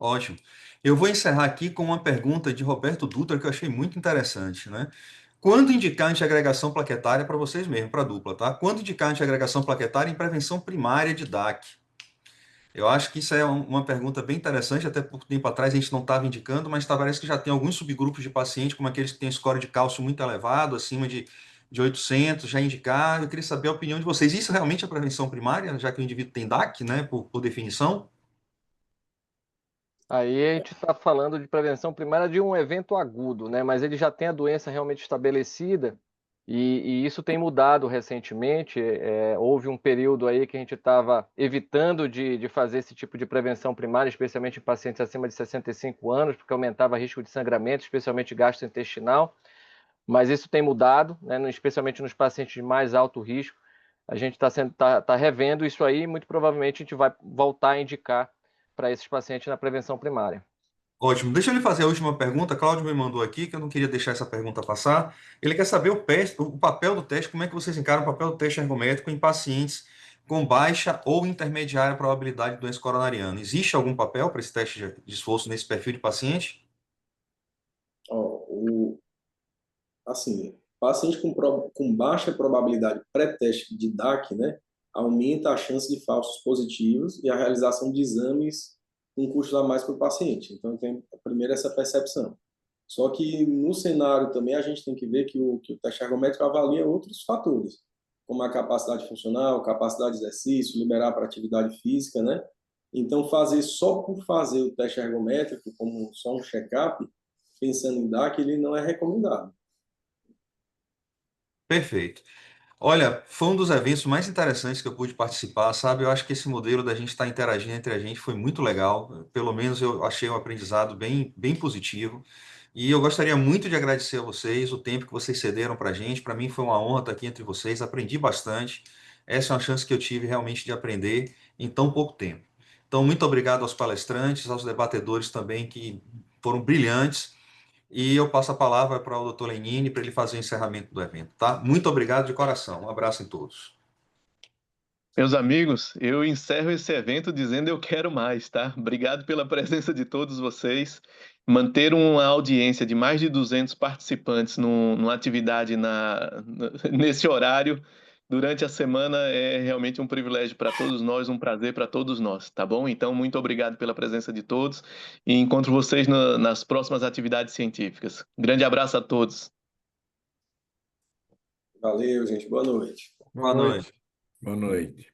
Ótimo. Eu vou encerrar aqui com uma pergunta de Roberto Dutra que eu achei muito interessante, né? Quando indicar antiagregação plaquetária para vocês mesmos, para a dupla, tá? Quando indicar antiagregação plaquetária em prevenção primária de DAC? Eu acho que isso é uma pergunta bem interessante, até por tempo atrás a gente não estava indicando, mas parece que já tem alguns subgrupos de pacientes, como aqueles que têm score de cálcio muito elevado, acima de 800, já indicar. Eu queria saber a opinião de vocês. Isso realmente é prevenção primária, já que o indivíduo tem DAC, né, por definição? Aí a gente está falando de prevenção primária de um evento agudo, né? Mas ele já tem a doença realmente estabelecida e isso tem mudado recentemente. Houve um período aí que a gente estava evitando de fazer esse tipo de prevenção primária, especialmente em pacientes acima de 65 anos, porque aumentava risco de sangramento, especialmente gastrointestinal. Mas isso tem mudado, né? Especialmente nos pacientes de mais alto risco. A gente está revendo isso aí e muito provavelmente a gente vai voltar a indicar para esses pacientes na prevenção primária. Ótimo. Deixa eu lhe fazer a última pergunta. Cláudio me mandou aqui, que eu não queria deixar essa pergunta passar. Ele quer saber o papel do teste, como é que vocês encaram o papel do teste ergométrico em pacientes com baixa ou intermediária probabilidade de doença coronariana. Existe algum papel para esse teste de esforço nesse perfil de paciente? Ó, assim, paciente com baixa probabilidade pré-teste de DAC, né, aumenta a chance de falsos positivos e a realização de exames com custo a mais para o paciente. Então, tem primeiro essa percepção. Só que no cenário também a gente tem que ver que o teste ergométrico avalia outros fatores, como a capacidade funcional, capacidade de exercício, liberar para atividade física, né? Então, fazer só por fazer o teste ergométrico, como só um check-up, pensando em DAC, ele não é recomendado. Perfeito. Olha, foi um dos eventos mais interessantes que eu pude participar, sabe? Eu acho que esse modelo da gente estar interagindo entre a gente foi muito legal. Pelo menos eu achei um aprendizado bem positivo. E eu gostaria muito de agradecer a vocês o tempo que vocês cederam para a gente. Para mim foi uma honra estar aqui entre vocês. Aprendi bastante. Essa é uma chance que eu tive realmente de aprender em tão pouco tempo. Então, muito obrigado aos palestrantes, aos debatedores também que foram brilhantes. E eu passo a palavra para o Dr. Lenine para ele fazer o encerramento do evento, tá? Muito obrigado de coração. Um abraço em todos. Meus amigos, eu encerro esse evento dizendo eu quero mais, tá? Obrigado pela presença de todos vocês. Manter uma audiência de mais de 200 participantes numa atividade nesse horário durante a semana é realmente um privilégio para todos nós, um prazer para todos nós, tá bom? Então, muito obrigado pela presença de todos e encontro vocês nas próximas atividades científicas. Grande abraço a todos. Valeu, gente. Boa noite. Boa Boa noite. noite. Boa noite.